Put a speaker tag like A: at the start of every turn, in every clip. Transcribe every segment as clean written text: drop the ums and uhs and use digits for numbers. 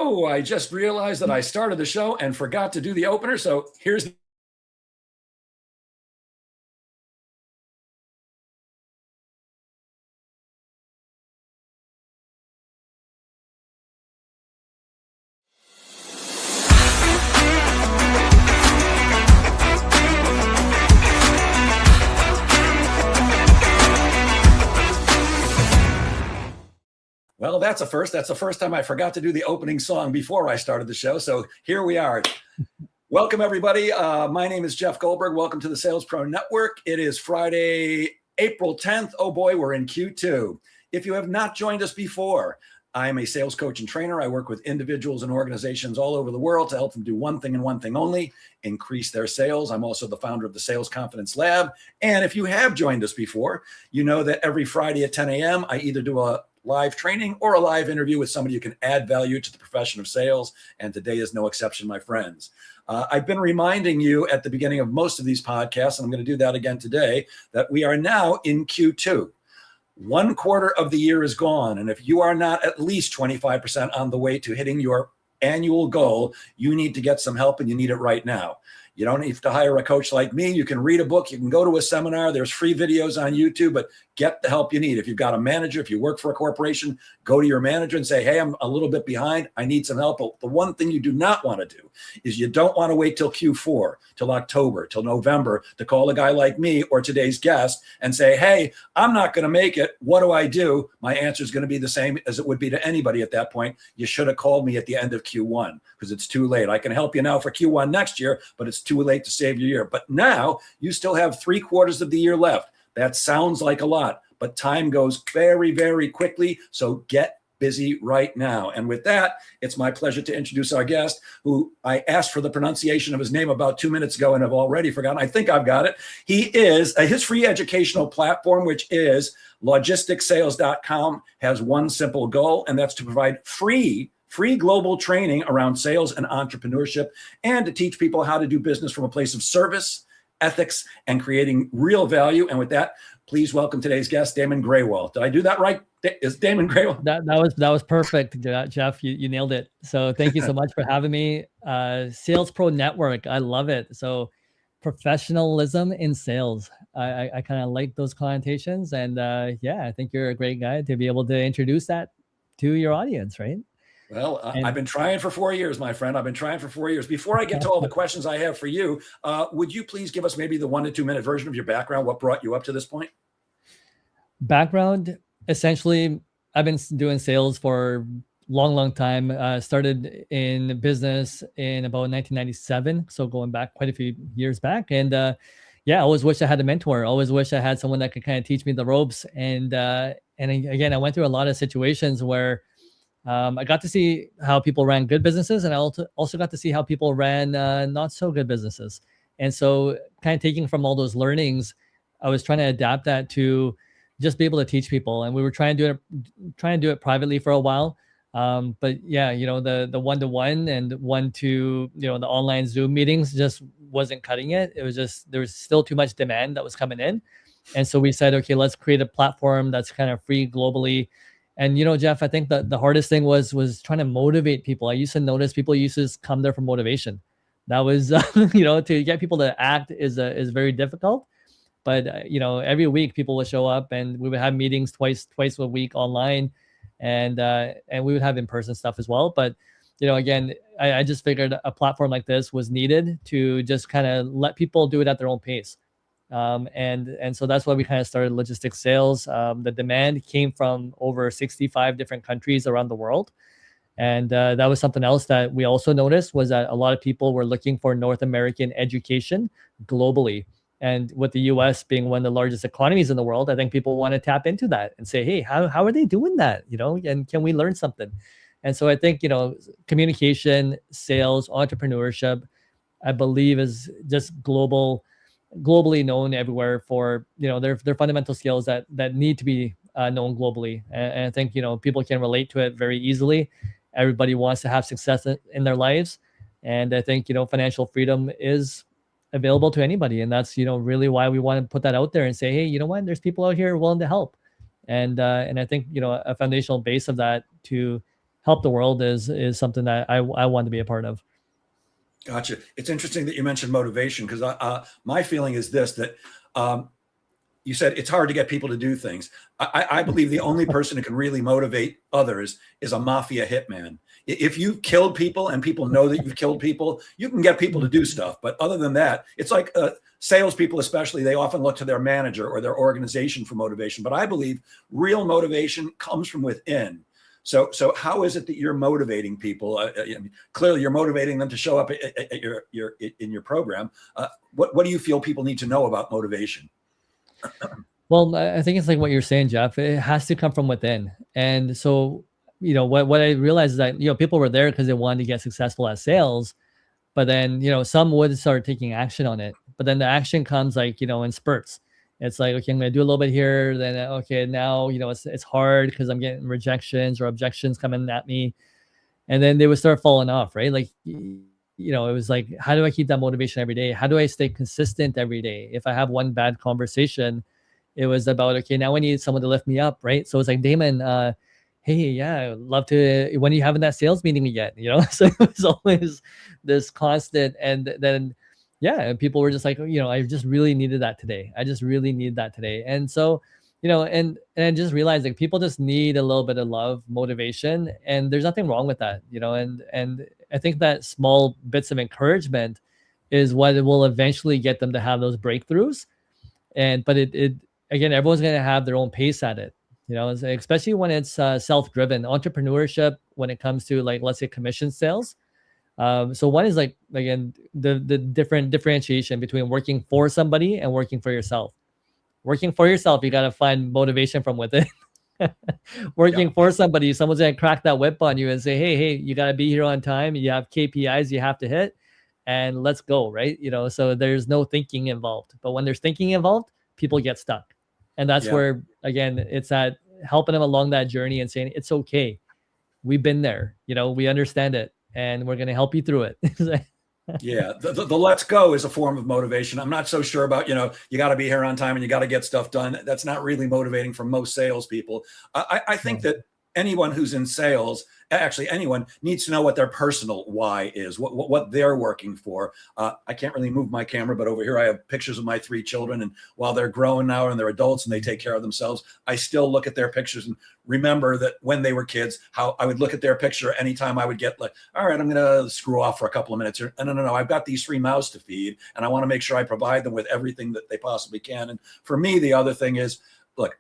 A: Oh, I just realized that I started the show and forgot to do the opener. So here's the Well, that's a first. That's the first time I forgot to do the opening song before I started the show. So here we are. Welcome, everybody. My name is Jeff Goldberg. Welcome to the Sales Pro Network. It is Friday, April 10th. Oh boy, we're in Q2. If you have not joined us before, I am a sales coach and trainer. I work with individuals and organizations all over the world to help them do one thing and one thing only, increase their sales. I'm also the founder of the Sales Confidence Lab. And if you have joined us before, you know that every Friday at 10 a.m., I either do a live training or a live interview with somebody who can add value to the profession of sales. And today is no exception, my friends. I've been reminding you at the beginning of most of these podcasts, and I'm going to do that again today, that we are now in Q2. 1/4 of the year is gone. And if you are not at least 25% on the way to hitting your annual goal, you need to get some help, and you need it right now. You don't need to hire a coach like me. You can read a book. You can go to a seminar. There's free videos on YouTube, but get the help you need. If you've got a manager, if you work for a corporation, go to your manager and say, hey, I'm a little bit behind. I need some help. But the one thing you do not want to do is you don't want to wait till Q4, till October, till November to call a guy like me or today's guest and say, hey, I'm not going to make it. What do I do? My answer is going to be the same as it would be to anybody at that point. You should have called me at the end of Q1 because it's too late. I can help you now for Q1 next year, but it's too late to save your year. But now you still have 3/4 of the year left. That sounds like a lot, but time goes very, very quickly. So get busy right now. And with that, it's my pleasure to introduce our guest, who I asked for the pronunciation of his name about 2 minutes ago and have already forgotten. I think I've got it. He is his free educational platform, which is logisticsales.com, has one simple goal, and that's to provide free global training around sales and entrepreneurship, and to teach people how to do business from a place of service, ethics, and creating real value. And with that, please welcome today's guest, Daman Grewal. Did I do that right? Is Daman Grewal?
B: That was perfect, Jeff. You nailed it. So thank you so much for having me. Sales Pro Network, I love it. So professionalism in sales. I kind of like those connotations, and yeah, I think you're a great guy to be able to introduce that to your audience, right?
A: Well, I've been trying for 4 years, my friend. I've been trying for 4 years. Before I get to all the questions I have for you, would you please give us maybe the 1 to 2 minute version of your background? What brought you up to this point?
B: Background, essentially, I've been doing sales for long time. Started in business in about 1997, so going back quite a few years back. And yeah, I always wish I had a mentor. I always wish I had someone that could kind of teach me the ropes. And again, I went through a lot of situations where I got to see how people ran good businesses, and I also got to see how people ran not so good businesses. And so kind of taking from all those learnings, I was trying to adapt that to just be able to teach people. And we were trying to do it privately for a while. But yeah, the one-to-one and one to, the online Zoom meetings just wasn't cutting it. It was just, there was still too much demand that was coming in. And so we said, okay, let's create a platform that's kind of free globally. And, Jeff, I think that the hardest thing was trying to motivate people. I used to notice people used to come there for motivation. That was, to get people to act is very difficult. But, every week people would show up, and we would have meetings twice a week online, and we would have in-person stuff as well. But, again, I just figured a platform like this was needed to just kind of let people do it at their own pace. And so that's why we kind of started Logistics Sales. The demand came from over 65 different countries around the world. And that was something else that we also noticed, was that a lot of people were looking for North American education globally. And with the US being one of the largest economies in the world, I think people want to tap into that and say, hey, how are they doing that? And can we learn something? And so I think, communication, sales, entrepreneurship, I believe is just globally known everywhere for, their fundamental skills that need to be known globally. And I think, people can relate to it very easily. Everybody wants to have success in their lives. And I think, financial freedom is available to anybody. And that's, really why we want to put that out there and say, hey, you know what, there's people out here willing to help. And I think, a foundational base of that to help the world is something that I want to be a part of.
A: Gotcha. It's interesting that you mentioned motivation, because my feeling is this, that you said it's hard to get people to do things. I believe the only person who can really motivate others is a mafia hitman. If you've killed people and people know that you've killed people, you can get people to do stuff. But other than that, it's like salespeople, especially, they often look to their manager or their organization for motivation. But I believe real motivation comes from within. So how is it that you're motivating people? Clearly, you're motivating them to show up at in your program. What do you feel people need to know about motivation?
B: Well, I think it's like what you're saying, Jeff. It has to come from within. And so, what I realized is that, people were there because they wanted to get successful at sales, but then, some would start taking action on it. But then the action comes like, in spurts. It's like, okay, I'm going to do a little bit here. Then, okay, now, it's hard because I'm getting rejections or objections coming at me. And then they would start falling off, right? Like, it was like, how do I keep that motivation every day? How do I stay consistent every day? If I have one bad conversation, it was about, okay, now I need someone to lift me up, right? So it's like, Damon, hey, yeah, I'd love to, when are you having that sales meeting yet? So it was always this constant. And then, yeah, people were just like, I just really needed that today. I just really need that today. And so, and I just realized like people just need a little bit of love, motivation, and there's nothing wrong with that, and I think that small bits of encouragement is what will eventually get them to have those breakthroughs. But it again, everyone's going to have their own pace at it, especially when it's self-driven entrepreneurship, when it comes to, like, let's say, commission sales. So one is like, again, the different differentiation between working for somebody and working for yourself. Working for yourself, you got to find motivation from within. Working for somebody, someone's going to crack that whip on you and say, hey, you got to be here on time. You have KPIs you have to hit, and let's go, right? So there's no thinking involved. But when there's thinking involved, people get stuck. And that's where, again, it's at helping them along that journey and saying, it's okay. We've been there, we understand it, and we're going to help you through it.
A: Yeah, the let's go is a form of motivation. I'm not so sure about, you got to be here on time and you got to get stuff done. That's not really motivating for most salespeople. I think that anyone who's in sales, actually anyone, needs to know what their personal why is, what they're working for. I can't really move my camera, but over here I have pictures of my 3 children. And while they're growing now and they're adults and they take care of themselves, I still look at their pictures and remember that when they were kids, how I would look at their picture anytime I would get like, all right, I'm going to screw off for a couple of minutes here. No, I've got these 3 mouths to feed, and I want to make sure I provide them with everything that they possibly can. And for me, the other thing is, look,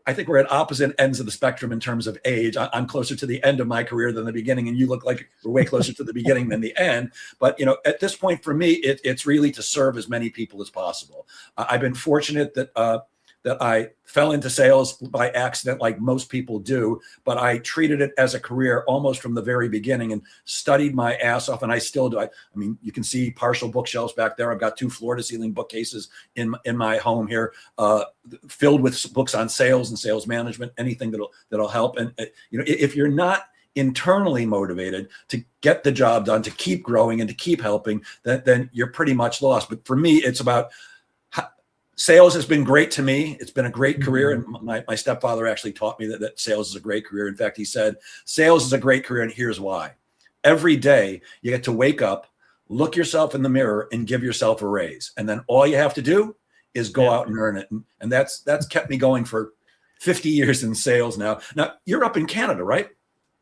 A: I think we're at opposite ends of the spectrum in terms of age. I'm closer to the end of my career than the beginning, and you look like you're way closer to the beginning than the end. But, at this point for me, it's really to serve as many people as possible. I've been fortunate that I fell into sales by accident, like most people do, but I treated it as a career almost from the very beginning and studied my ass off, and I still do. I mean, you can see partial bookshelves back there. I've got 2 floor-to-ceiling bookcases in my home here, filled with books on sales and sales management, anything that'll help. And if you're not internally motivated to get the job done, to keep growing and to keep helping, then you're pretty much lost. But for me, it's about sales has been great to me. It's been a great career. And my stepfather actually taught me that sales is a great career. In fact, he said, sales is a great career, and here's why. Every day you get to wake up, look yourself in the mirror, and give yourself a raise. And then all you have to do is go out and earn it. And that's kept me going for 50 years in sales now. Now, you're up in Canada, right?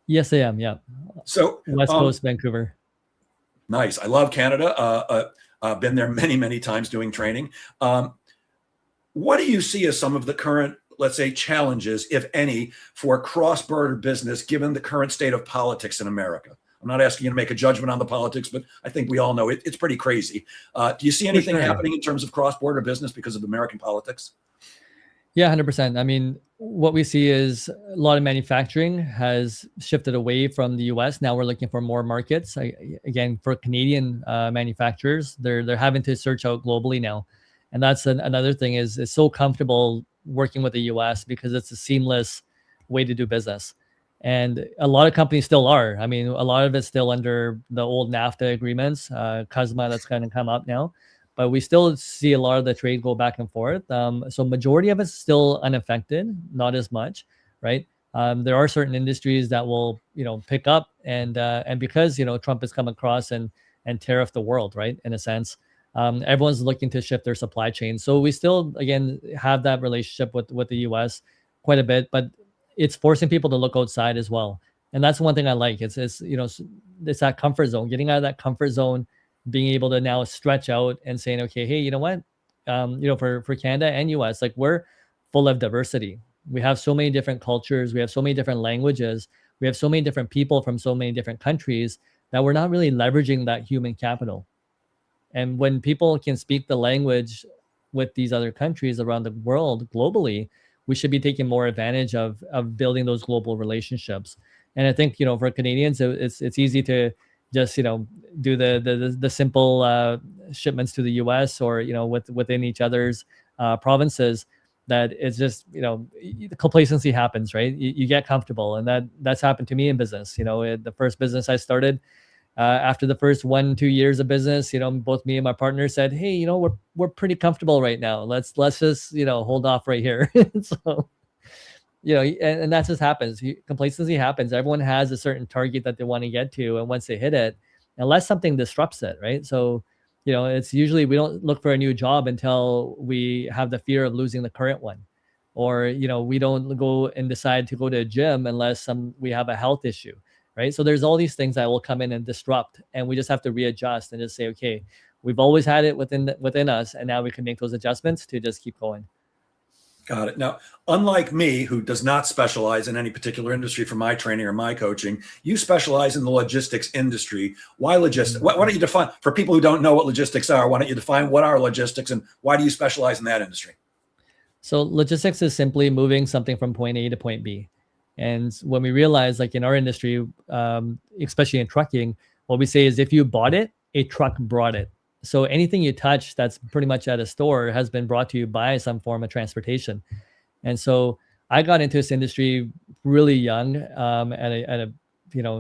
B: Yes, I am. Yeah.
A: So
B: West Coast, Vancouver.
A: Nice. I love Canada. Been there many, many times doing training. What do you see as some of the current, let's say, challenges, if any, for cross-border business, given the current state of politics in America? I'm not asking you to make a judgment on the politics, but I think we all know it's pretty crazy. Do you see anything happening in terms of cross-border business because of American politics?
B: Yeah, 100%. I mean, what we see is a lot of manufacturing has shifted away from the US. Now we're looking for more markets. Again, for Canadian manufacturers, they're having to search out globally now. And that's another thing is it's so comfortable working with the US because it's a seamless way to do business. And a lot of companies still are. I mean, a lot of it's still under the old NAFTA agreements, CUSMA that's going to come up now. But we still see a lot of the trade go back and forth. So majority of it's still unaffected, not as much, right? There are certain industries that will, pick up, and because Trump has come across and tariff the world, right? In a sense, everyone's looking to shift their supply chain. So we still, again, have that relationship with the U.S. quite a bit, but it's forcing people to look outside as well. And that's one thing I like. It's that comfort zone, getting out of that comfort zone, being able to now stretch out and saying, okay, hey, you know what? For Canada and US, like, we're full of diversity. We have so many different cultures, we have so many different languages, we have so many different people from so many different countries that we're not really leveraging that human capital. And when people can speak the language with these other countries around the world globally, we should be taking more advantage of building those global relationships. And I think, for Canadians, it's easy to just do the simple shipments to the U.S. or within each other's provinces. That it's just the complacency happens, right? You get comfortable, and that's happened to me in business. The first business I started, after the first 1-2 years of business, both me and my partner said, hey, we're pretty comfortable right now. Let's just hold off right here. So and that just happens. Complacency happens. Everyone has a certain target that they want to get to, and once they hit it, unless something disrupts it, right? So it's usually, we don't look for a new job until we have the fear of losing the current one, or we don't go and decide to go to a gym unless we have a health issue, right? So there's all these things that will come in and disrupt, and we just have to readjust and just say, okay, we've always had it within us, and now we can make those adjustments to just keep going.
A: Got it. Now, unlike me, who does not specialize in any particular industry for my training or my coaching, you specialize in the logistics industry. Why logistics? Why don't you define, for people who don't know what logistics are, why don't you define what are logistics and why do you specialize in that industry?
B: So logistics is simply moving something from point A to point B. And when we realize, like in our industry, especially in trucking, what we say is, if you bought it, a truck brought it. So anything you touch that's pretty much at a store has been brought to you by some form of transportation. And so I got into this industry really young, at a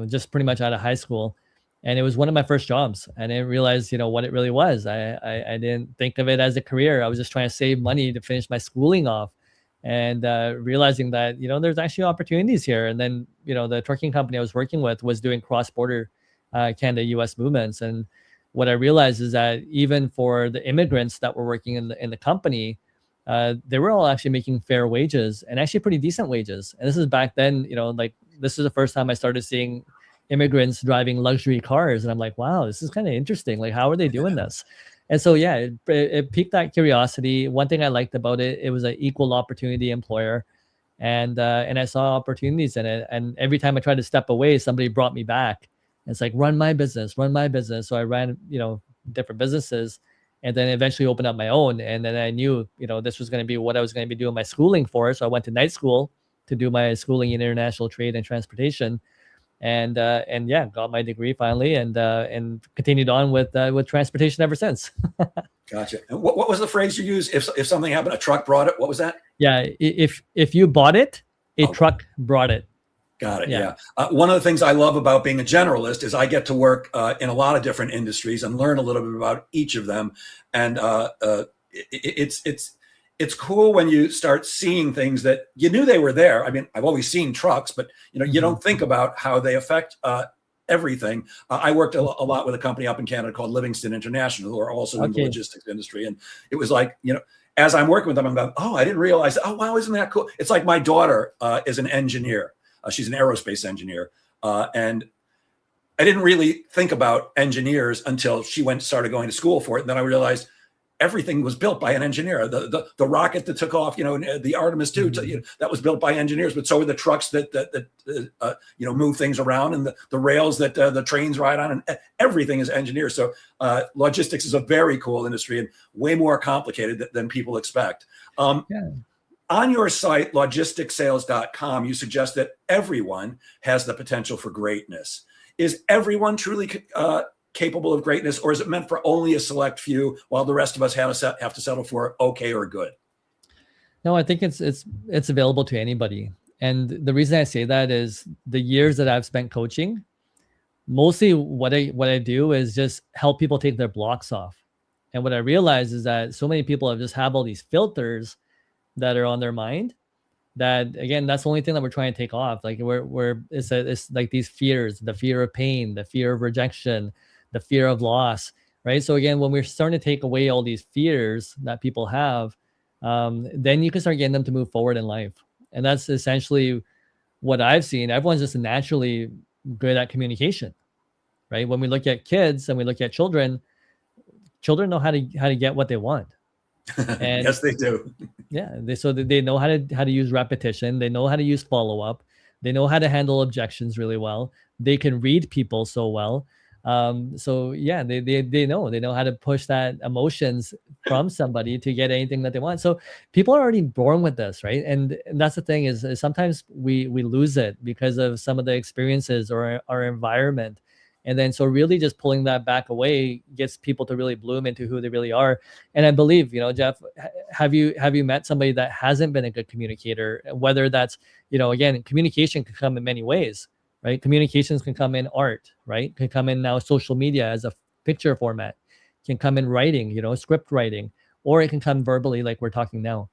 B: just pretty much out of high school. And it was one of my first jobs. I didn't realize, what it really was. I didn't think of it as a career. I was just trying to save money to finish my schooling off, and realizing that, there's actually opportunities here. And then, the trucking company I was working with was doing cross-border Canada-US movements. And what I realized is that even for the immigrants that were working in the company, they were all actually making fair wages, and actually pretty decent wages. And this is back then, like, this is the first time I started seeing immigrants driving luxury cars. And I'm like, wow, this is kind of interesting. Like, how are they doing this? And so, yeah, it piqued that curiosity. One thing I liked about it, it was an equal opportunity employer. And I saw opportunities in it. And every time I tried to step away, somebody brought me back. It's like, run my business. So I ran, different businesses, and then eventually opened up my own. And then I knew, this was going to be what I was going to be doing my schooling for. So I went to night school to do my schooling in international trade and transportation, and yeah, got my degree finally, and continued on with transportation ever since.
A: Gotcha. And what was the phrase you used? If something happened, a truck brought it. What was that?
B: Yeah, if you bought it, a truck brought it.
A: Got it. Yeah. One of the things I love about being a generalist is I get to work in a lot of different industries and learn a little bit about each of them. And it's cool when you start seeing things that you knew they were there. I mean, I've always seen trucks, but you don't think about how they affect everything. I worked a lot with a company up in Canada called Livingston International, who are also in the logistics industry. And it was like, as I'm working with them, I'm going, oh, I didn't realize. Oh, wow, isn't that cool? It's like my daughter is an engineer. She's an aerospace engineer. And I didn't really think about engineers until she started going to school for it. And then I realized everything was built by an engineer. The rocket that took off, the Artemis 2, that was built by engineers. But so were the trucks that move things around, and the rails that the trains ride on, and everything is engineered. So logistics is a very cool industry and way more complicated than people expect. On your site, logisticsales.com, you suggest that everyone has the potential for greatness. Is everyone truly capable of greatness, or is it meant for only a select few, while the rest of us have to settle for okay or good?
B: No, I think it's available to anybody. And the reason I say that is the years that I've spent coaching, mostly what I do is just help people take their blocks off. And what I realize is that so many people just have all these filters that are on their mind, that, again, that's the only thing that we're trying to take off. Like it's like these fears, the fear of pain, the fear of rejection, the fear of loss, right? So again, when we're starting to take away all these fears that people have, then you can start getting them to move forward in life. And that's essentially what I've seen. Everyone's just naturally good at communication, right? When we look at kids and we look at children, children know how to get what they want. And
A: Yes, they do.
B: yeah, they know how to use repetition. They know how to use follow up. They know how to handle objections really well. They can read people so well. So yeah, they know how to push that emotions from somebody to get anything that they want. So people are already born with this, right? And that's the thing is sometimes we lose it because of some of the experiences or our environment. And then so really just pulling that back away gets people to really bloom into who they really are. And I believe, Jeff, have you met somebody that hasn't been a good communicator? Whether that's, again, communication can come in many ways, right? Communications can come in art, right? Can come in now social media as a picture format, can come in writing, script writing, or it can come verbally like we're talking now,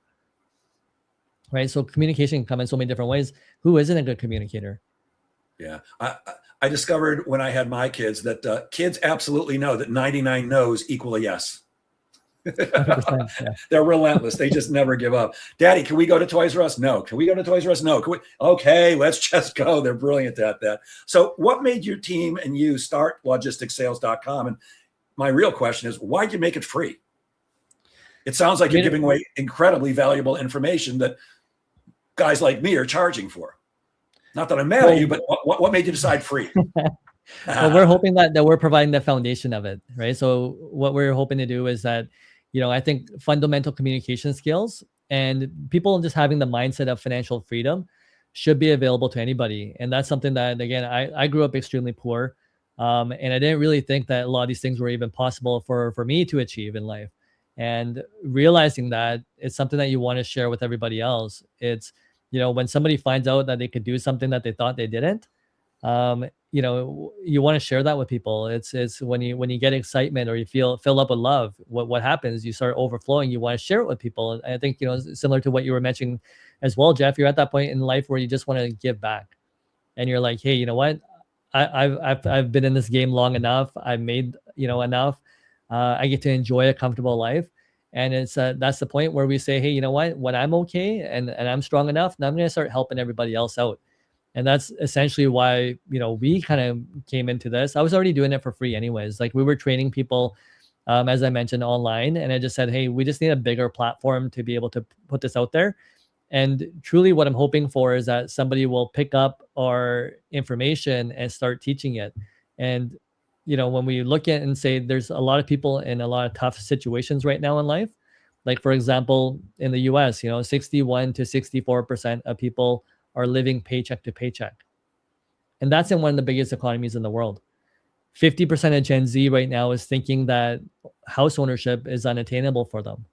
B: right? So communication can come in so many different ways. Who isn't a good communicator?
A: Yeah. I discovered when I had my kids that kids absolutely know that 99 no's equal a yes.
B: 100%, yeah.
A: They're relentless. They just never give up. Daddy, can we go to Toys R Us? No. Can we go to Toys R Us? No. Can we? Okay, let's just go. They're brilliant at that. So what made your team and you start logisticsales.com? And my real question is, why'd you make it free? It sounds like you're giving away incredibly valuable information that guys like me are charging for. Not that I'm mad at you, but what made you decide free?
B: Well, we're hoping that we're providing the foundation of it, right? So what we're hoping to do is that, I think fundamental communication skills and people just having the mindset of financial freedom should be available to anybody. And that's something that, again, I grew up extremely poor. And I didn't really think that a lot of these things were even possible for me to achieve in life. And realizing that it's something that you want to share with everybody else. It's, when somebody finds out that they could do something that they thought they didn't, you want to share that with people. It's when you get excitement or you fill up with love, what happens? You start overflowing. You want to share it with people. And I think, similar to what you were mentioning as well, Jeff, you're at that point in life where you just want to give back, and you're like, hey, you know what? I've been in this game long enough. I've made enough. I get to enjoy a comfortable life. And it's that's the point where we say, hey, you know what? When I'm okay and I'm strong enough, now I'm going to start helping everybody else out. And that's essentially why, we kind of came into this. I was already doing it for free anyways. Like we were training people, as I mentioned, online. And I just said, hey, we just need a bigger platform to be able to put this out there. And truly what I'm hoping for is that somebody will pick up our information and start teaching it. And, when we look at and say there's a lot of people in a lot of tough situations right now in life, like for example, in the US, 61 to 64% of people are living paycheck to paycheck. And that's in one of the biggest economies in the world. 50% of Gen Z right now is thinking that house ownership is unattainable for them,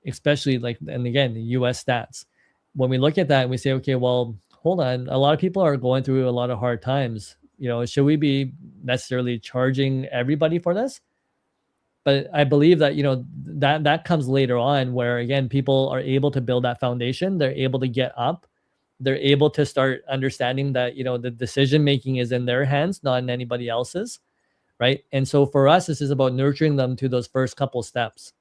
B: especially and again, the US stats. When we look at that, we say, okay, well, hold on. A lot of people are going through a lot of hard times. Should we be necessarily charging everybody for this? But I believe that, that comes later on where, again, people are able to build that foundation. They're able to get up. They're able to start understanding that, the decision making is in their hands, not in anybody else's, right? And so for us, this is about nurturing them to those first couple steps.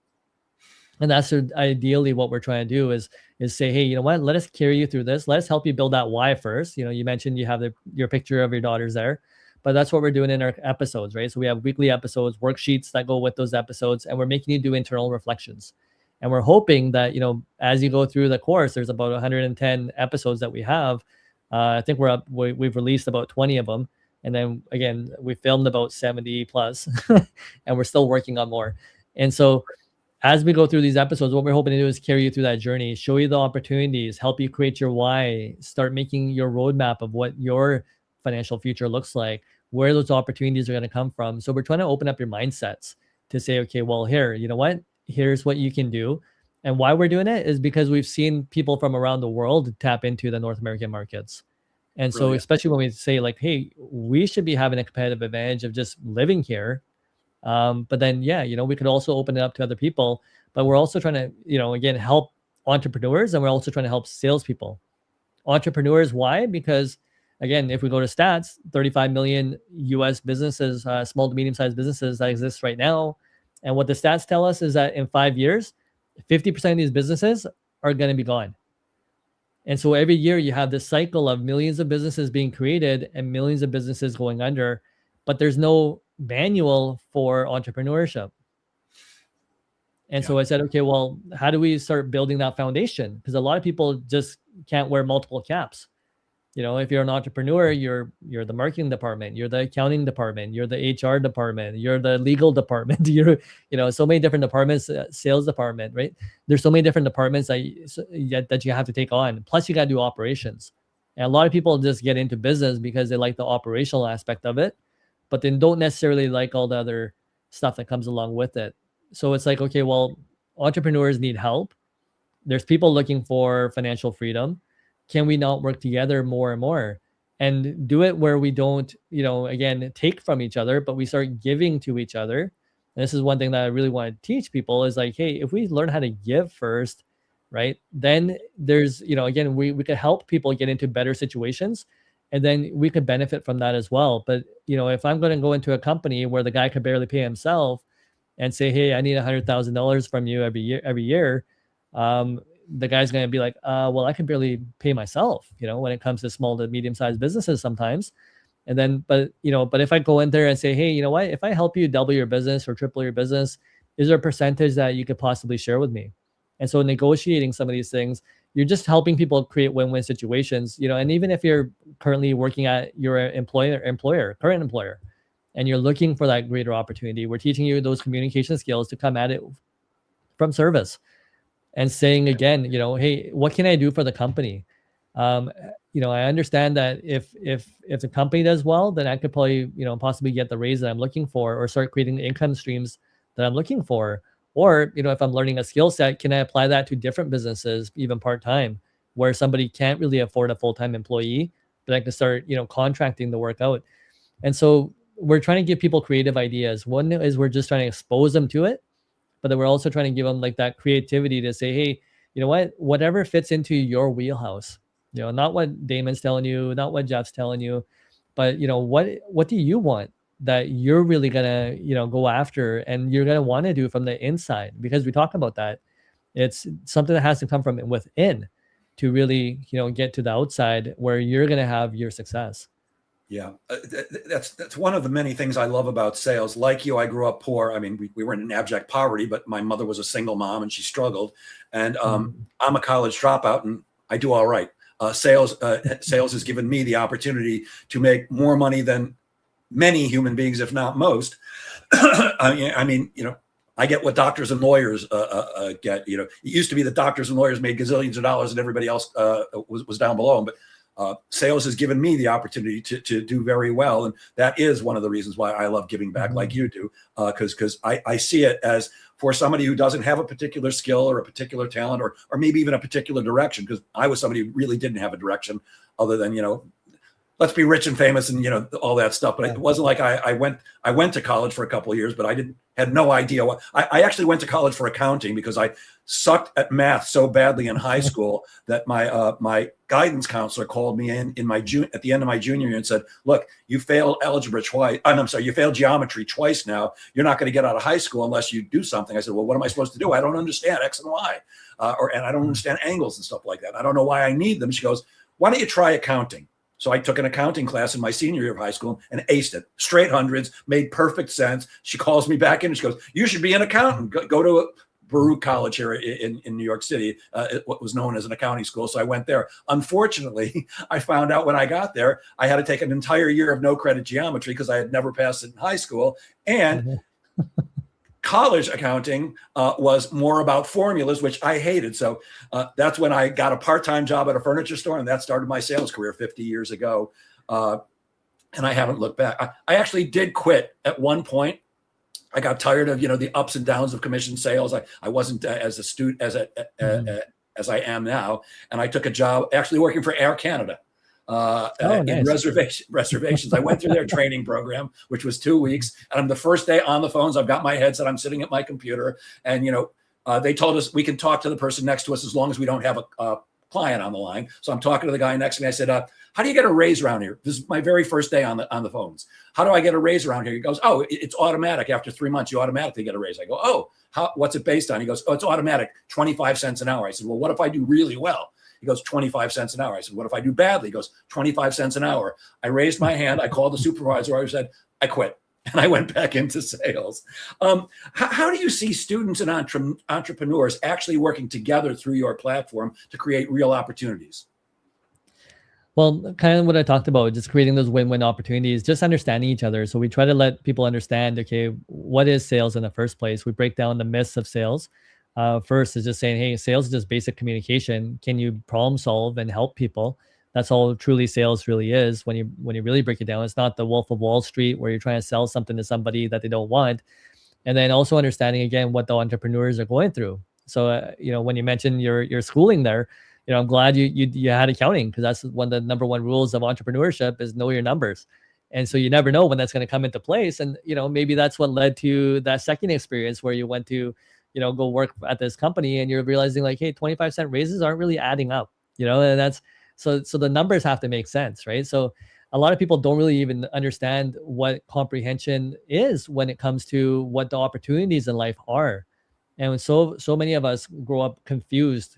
B: And that's ideally what we're trying to do is say, hey, you know what? Let us carry you through this. Let us help you build that why first. You mentioned you have your picture of your daughters there, but that's what we're doing in our episodes, right? So we have weekly episodes, worksheets that go with those episodes, and we're making you do internal reflections. And we're hoping that, as you go through the course, there's about 110 episodes that we have. I think we've released about 20 of them. And then again, we filmed about 70 plus, and we're still working on more. And so as we go through these episodes, what we're hoping to do is carry you through that journey, show you the opportunities, help you create your why, start making your roadmap of what your financial future looks like, where those opportunities are going to come from. So we're trying to open up your mindsets to say, okay, well, here, you know what? Here's what you can do. And why we're doing it is because we've seen people from around the world tap into the North American markets. And so especially when we say like, hey, we should be having a competitive advantage of just living here. But then, we could also open it up to other people, but we're also trying to, again, help entrepreneurs, and we're also trying to help salespeople. Entrepreneurs, why? Because again, if we go to stats, 35 million US businesses, small to medium-sized businesses that exist right now. And what the stats tell us is that in 5 years, 50% of these businesses are going to be gone. And so every year you have this cycle of millions of businesses being created and millions of businesses going under, but there's no manual for entrepreneurship. And so I said, okay, well, how do we start building that foundation? Because a lot of people just can't wear multiple caps. You know, if you're an entrepreneur, you're the marketing department, you're the accounting department, you're the HR department, you're the legal department, you're, so many different departments, sales department, right? There's so many different departments that you have to take on. Plus you got to do operations. And a lot of people just get into business because they like the operational aspect of it, but then don't necessarily like all the other stuff that comes along with it. So it's like, okay, well, entrepreneurs need help. There's people looking for financial freedom. Can we not work together more and more and do it where we don't, again, take from each other, but we start giving to each other? And this is one thing that I really want to teach people is like, hey, if we learn how to give first, right, then there's, again, we could help people get into better situations, and then we could benefit from that as well. But, if I'm going to go into a company where the guy could barely pay himself and say, hey, I need $100,000 from you every year, the guy's going to be like, well, I can barely pay myself, when it comes to small to medium-sized businesses sometimes. And then, but if I go in there and say, hey, you know what, if I help you double your business or triple your business, is there a percentage that you could possibly share with me? And so negotiating some of these things, you're just helping people create win-win situations, and even if you're currently working at your current employer, and you're looking for that greater opportunity, we're teaching you those communication skills to come at it from service. And saying again, hey, what can I do for the company? I understand that if the company does well, then I could probably, possibly get the raise that I'm looking for, or start creating the income streams that I'm looking for. Or, if I'm learning a skill set, can I apply that to different businesses, even part-time, where somebody can't really afford a full-time employee, but I can start, contracting the work out. And so we're trying to give people creative ideas. One is we're just trying to expose them to it, but then we're also trying to give them like that creativity to say, hey, you know what, whatever fits into your wheelhouse, not what Damon's telling you, not what Jeff's telling you, but what do you want that you're really gonna, go after, and you're gonna want to do from the inside? Because we talk about that. It's something that has to come from within to really, get to the outside where you're gonna have your success.
A: Yeah, that's one of the many things I love about sales. Like you, I grew up poor. I mean, we were in abject poverty, but my mother was a single mom and she struggled. And I'm a college dropout and I do all right. Sales has given me the opportunity to make more money than many human beings, if not most. I mean, I get what doctors and lawyers get. It used to be that doctors and lawyers made gazillions of dollars and everybody else was down below them. But sales has given me the opportunity to do very well. And that is one of the reasons why I love giving back like you do, because I see it as for somebody who doesn't have a particular skill or a particular talent or maybe even a particular direction, because I was somebody who really didn't have a direction other than, let's be rich and famous and, all that stuff. But it wasn't like I went to college for a couple of years, but I had no idea what I actually went to college for accounting because I sucked at math so badly in high school that my guidance counselor called me in at the end of my junior year and said, look, you failed algebra twice. I'm sorry, you failed geometry twice now. You're not going to get out of high school unless you do something. I said, well, what am I supposed to do? I don't understand X and Y, and I don't understand angles and stuff like that. I don't know why I need them. She goes, why don't you try accounting? So I took an accounting class in my senior year of high school and aced it. Straight hundreds, made perfect sense. She calls me back in and she goes, you should be an accountant. Go to Baruch College here in New York City, what was known as an accounting school. So I went there. Unfortunately, I found out when I got there, I had to take an entire year of no credit geometry because I had never passed it in high school. And college accounting was more about formulas, which I hated. So that's when I got a part-time job at a furniture store, and that started my sales career 50 years ago. And I haven't looked back. I actually did quit at one point. I got tired of, the ups and downs of commission sales. I wasn't as astute as I am now. And I took a job actually working for Air Canada. In reservations. I went through their training program, which was 2 weeks. And I'm the first day on the phones. I've got my headset. I'm sitting at my computer. And, They told us we can talk to the person next to us as long as we don't have a client on the line. So I'm talking to the guy next to me. I said, how do you get a raise around here? This is my very first day on the phones. How do I get a raise around here? He goes, oh, it's automatic. After 3 months, you automatically get a raise. I go, oh, what's it based on? He goes, oh, it's automatic, 25 cents an hour. I said, well, what if I do really well? He goes, 25 cents an hour. I said, what if I do badly? He goes, 25 cents an hour. I raised my hand. I called the supervisor. I said, I quit. And I went back into sales. How do you see students and entrepreneurs actually working together through your platform to create real opportunities?
B: Well, kind of what I talked about, just creating those win-win opportunities, just understanding each other. So we try to let people understand, okay, what is sales in the first place? We break down the myths of sales. First is just saying, hey, sales is just basic communication. Can you problem solve and help people? That's all truly sales really is when you really break it down. It's not the Wolf of Wall Street where you're trying to sell something to somebody that they don't want. And then also understanding again what the entrepreneurs are going through. So when you mentioned your schooling there, I'm glad you had accounting, because that's one of the number one rules of entrepreneurship is know your numbers. And so you never know when that's going to come into place. And maybe that's what led to that second experience where you went to go work at this company and you're realizing like, hey, 25-cent raises aren't really adding up, and that's so the numbers have to make sense, right? So a lot of people don't really even understand what comprehension is when it comes to what the opportunities in life are. And so many of us grow up confused,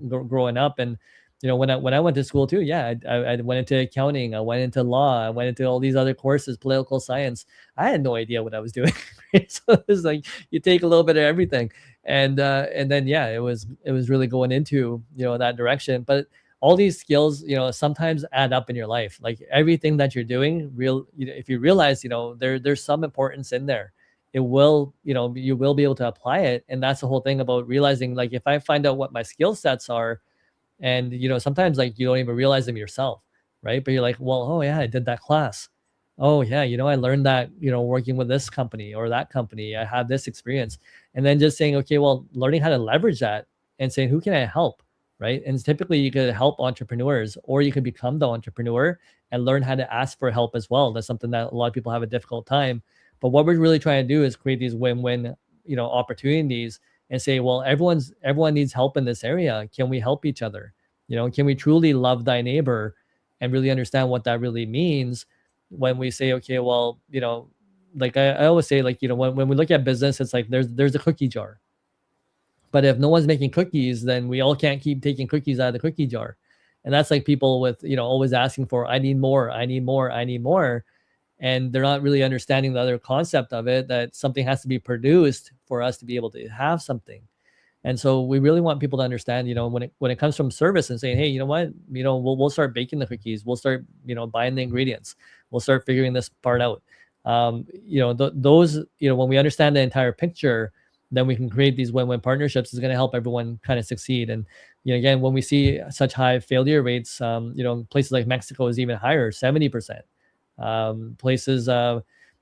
B: growing up. And when I went to school too, yeah, I went into accounting, I went into law, I went into all these other courses, political science. I had no idea what I was doing. Right? So it was like you take a little bit of everything, and then yeah, it was really going into that direction. But all these skills, sometimes add up in your life. Like everything that you're doing, if you realize, there's some importance in there, it will, you will be able to apply it. And that's the whole thing about realizing, like, if I find out what my skill sets are, and, sometimes like you don't even realize them yourself, right? But you're like, well, oh yeah, I did that class. Oh yeah, I learned that, working with this company or that company, I had this experience. And then just saying, okay, well, learning how to leverage that and saying, who can I help? Right. And typically you could help entrepreneurs, or you could become the entrepreneur and learn how to ask for help as well. That's something that a lot of people have a difficult time. But what we're really trying to do is create these win-win, opportunities, and say, well, everyone needs help in this area. Can we help each other? Can we truly love thy neighbor and really understand what that really means when we say, okay, well, like I always say, like, when we look at business, it's like there's a cookie jar. But if no one's making cookies, then we all can't keep taking cookies out of the cookie jar. And that's like people with, always asking for, I need more, I need more, I need more. And they're not really understanding the other concept of it, that something has to be produced for us to be able to have something. And so we really want people to understand, when it comes from service and saying, hey, you know what, we'll start baking the cookies. We'll start, buying the ingredients. We'll start figuring this part out. Those, when we understand the entire picture, then we can create these win-win partnerships. Is going to help everyone kind of succeed. And again, when we see such high failure rates, places like Mexico is even higher, 70%. Places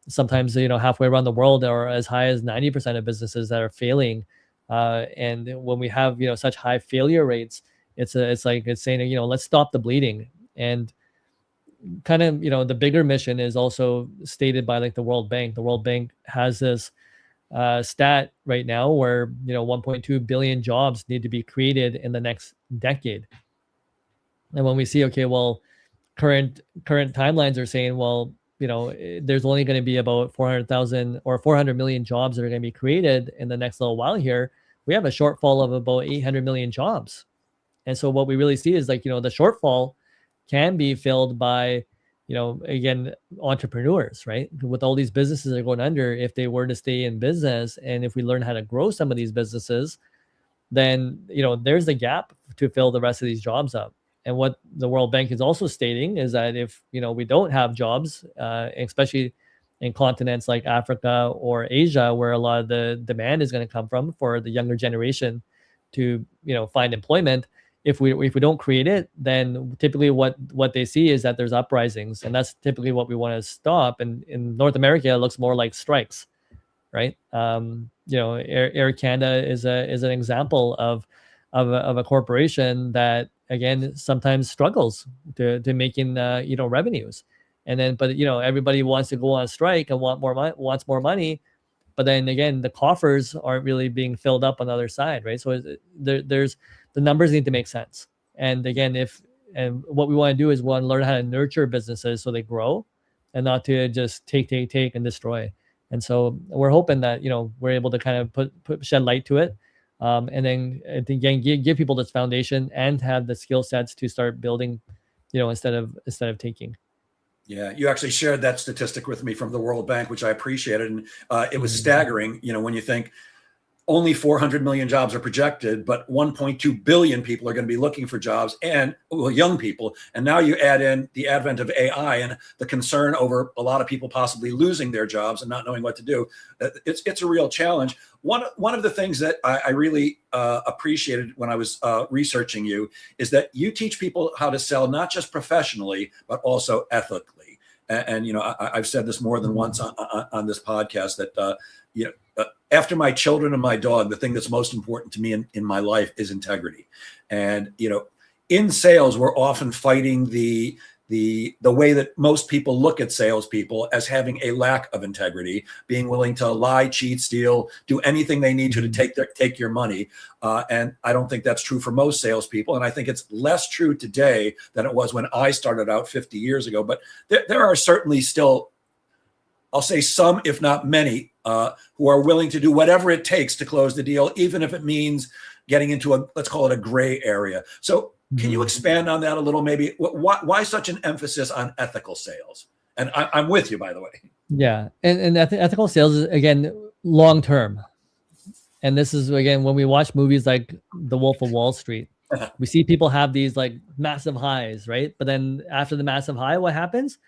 B: sometimes halfway around the world are as high as 90% of businesses that are failing. And when we have such high failure rates, it's saying let's stop the bleeding. And kind of the bigger mission is also stated by like the World Bank. The World Bank has this stat right now where 1.2 billion jobs need to be created in the next decade. And when we see, okay, well, current timelines are saying, well, there's only going to be about 400,000 or 400 million jobs that are going to be created in the next little while here. We have a shortfall of about 800 million jobs. And so what we really see is like, the shortfall can be filled by, again, entrepreneurs, right? With all these businesses that are going under, if they were to stay in business, and if we learn how to grow some of these businesses, then, there's the gap to fill the rest of these jobs up. And what the World Bank is also stating is that if, we don't have jobs, especially in continents like Africa or Asia, where a lot of the demand is going to come from for the younger generation to, find employment, if we don't create it, then typically what they see is that there's uprisings, and that's typically what we want to stop. And in North America, it looks more like strikes, right? Air Canada is an example of a corporation that, again, sometimes struggles to making revenues. And then, but everybody wants to go on strike and wants more money. but then again, the coffers aren't really being filled up on the other side, right? So there's the numbers need to make sense. And again, if and what we want to do is we want to learn how to nurture businesses so they grow, and not to just take, and destroy. And so we're hoping that we're able to kind of shed light to it, and then again give people this foundation and have the skill sets to start building, instead of taking.
A: Yeah, you actually shared that statistic with me from the World Bank, which I appreciated, and it was
B: Mhm.
A: staggering. When you think only 400 million jobs are projected, but 1.2 billion people are going to be looking for jobs, and young people. And now you add in the advent of AI and the concern over a lot of people possibly losing their jobs and not knowing what to do. It's a real challenge. One of the things that I really appreciated when I was researching you is that you teach people how to sell, not just professionally, but also ethically. And I've said this more than once on this podcast that after my children and my dog, the thing that's most important to me in my life is integrity. And in sales, we're often fighting the way that most people look at salespeople as having a lack of integrity, being willing to lie, cheat, steal, do anything they need to take your money. And I don't think that's true for most salespeople. And I think it's less true today than it was when I started out 50 years ago. But there are certainly still, I'll say some, if not many, who are willing to do whatever it takes to close the deal, even if it means getting into let's call it a gray area. So can you expand on that a little? Maybe why such an emphasis on ethical sales? And I'm with you, by the way.
B: Yeah, and ethical sales is again long term. And this is again when we watch movies like The Wolf of Wall Street, we see people have these like massive highs, right? But then after the massive high, what happens?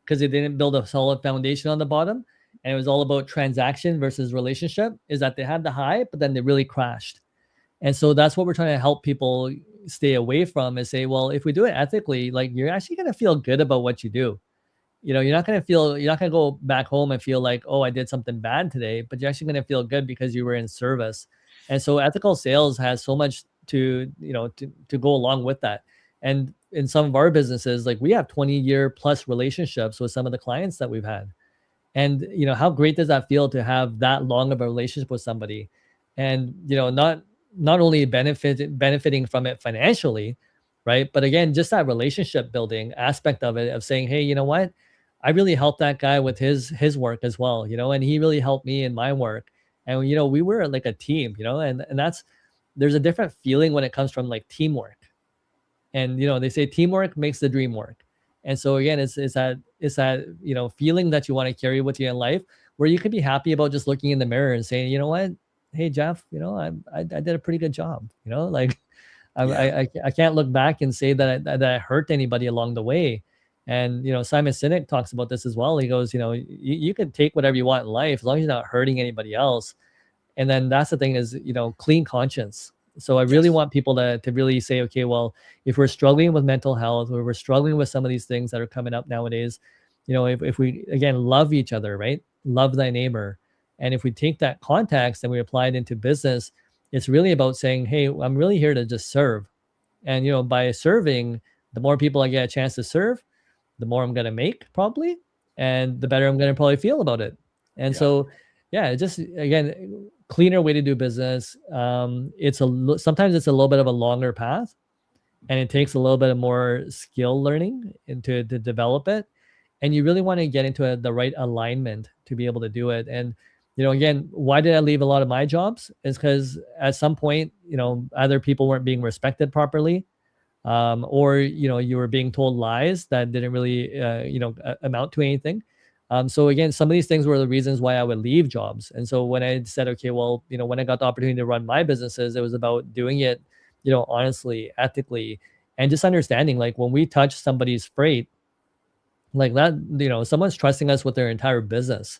B: Because they didn't build a solid foundation on the bottom, and it was all about transaction versus relationship, is that they had the high, but then they really crashed. And so that's what we're trying to help people stay away from, is say, well, if we do it ethically, like you're actually going to feel good about what you do. You're not going to go back home and feel like, oh, I did something bad today, but you're actually going to feel good because you were in service. And so ethical sales has so much to go along with that. And in some of our businesses, like we have 20-year plus relationships with some of the clients that we've had. And how great does that feel to have that long of a relationship with somebody, and not only benefiting from it financially, right? But again, just that relationship building aspect of it, of saying, hey, you know what? I really helped that guy with his work as well, and he really helped me in my work. And we were like a team, and there's a different feeling when it comes from like teamwork. And they say teamwork makes the dream work. And so again, it's that feeling that you want to carry with you in life, where you could be happy about just looking in the mirror and saying, you know what, hey Jeff, I did a pretty good job. Like I can't look back and say that I hurt anybody along the way. And Simon Sinek talks about this as well. He goes, you can take whatever you want in life as long as you're not hurting anybody else. And then that's the thing is, clean conscience. So I really want people to really say, okay, well, if we're struggling with mental health, or we're struggling with some of these things that are coming up nowadays, if we, again, love each other, right? Love thy neighbor. And if we take that context and we apply it into business, it's really about saying, hey, I'm really here to just serve. And, by serving, the more people I get a chance to serve, the more I'm going to make probably, and the better I'm going to probably feel about it. And so, yeah, just again, cleaner way to do business. Sometimes it's a little bit of a longer path, and it takes a little bit of more skill learning to develop it. And you really want to get into the right alignment to be able to do it. And, again, why did I leave a lot of my jobs? Is because at some point, either people weren't being respected properly, or, you were being told lies that didn't really, amount to anything. So again, some of these things were the reasons why I would leave jobs. And so when I said, okay, well, when I got the opportunity to run my businesses, it was about doing it, honestly, ethically, and just understanding, like when we touch somebody's freight like that, someone's trusting us with their entire business.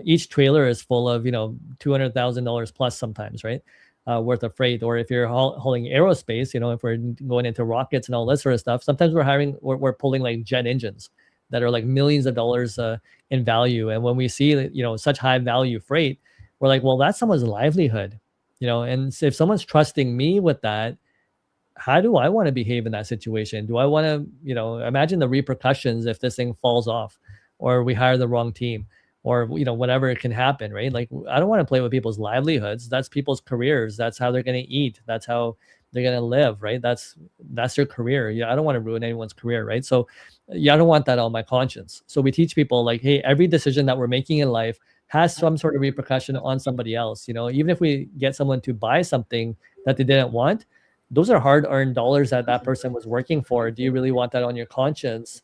B: Each trailer is full of, $200,000 plus sometimes, right? Worth of freight. Or if you're hauling aerospace, if we're going into rockets and all that sort of stuff, sometimes we're pulling like jet engines that are like millions of dollars in value. And when we see, such high value freight, we're like, well, that's someone's livelihood, and so if someone's trusting me with that, how do I want to behave in that situation? Do I want to, imagine the repercussions if this thing falls off or we hire the wrong team? or whatever can happen, right? Like, I don't want to play with people's livelihoods. That's people's careers. That's how they're going to eat. That's how they're going to live, right? That's their career. Yeah, I don't want to ruin anyone's career, right? So yeah, I don't want that on my conscience. So we teach people like, hey, every decision that we're making in life has some sort of repercussion on somebody else. Even if we get someone to buy something that they didn't want, those are hard-earned dollars that that person was working for. Do you really want that on your conscience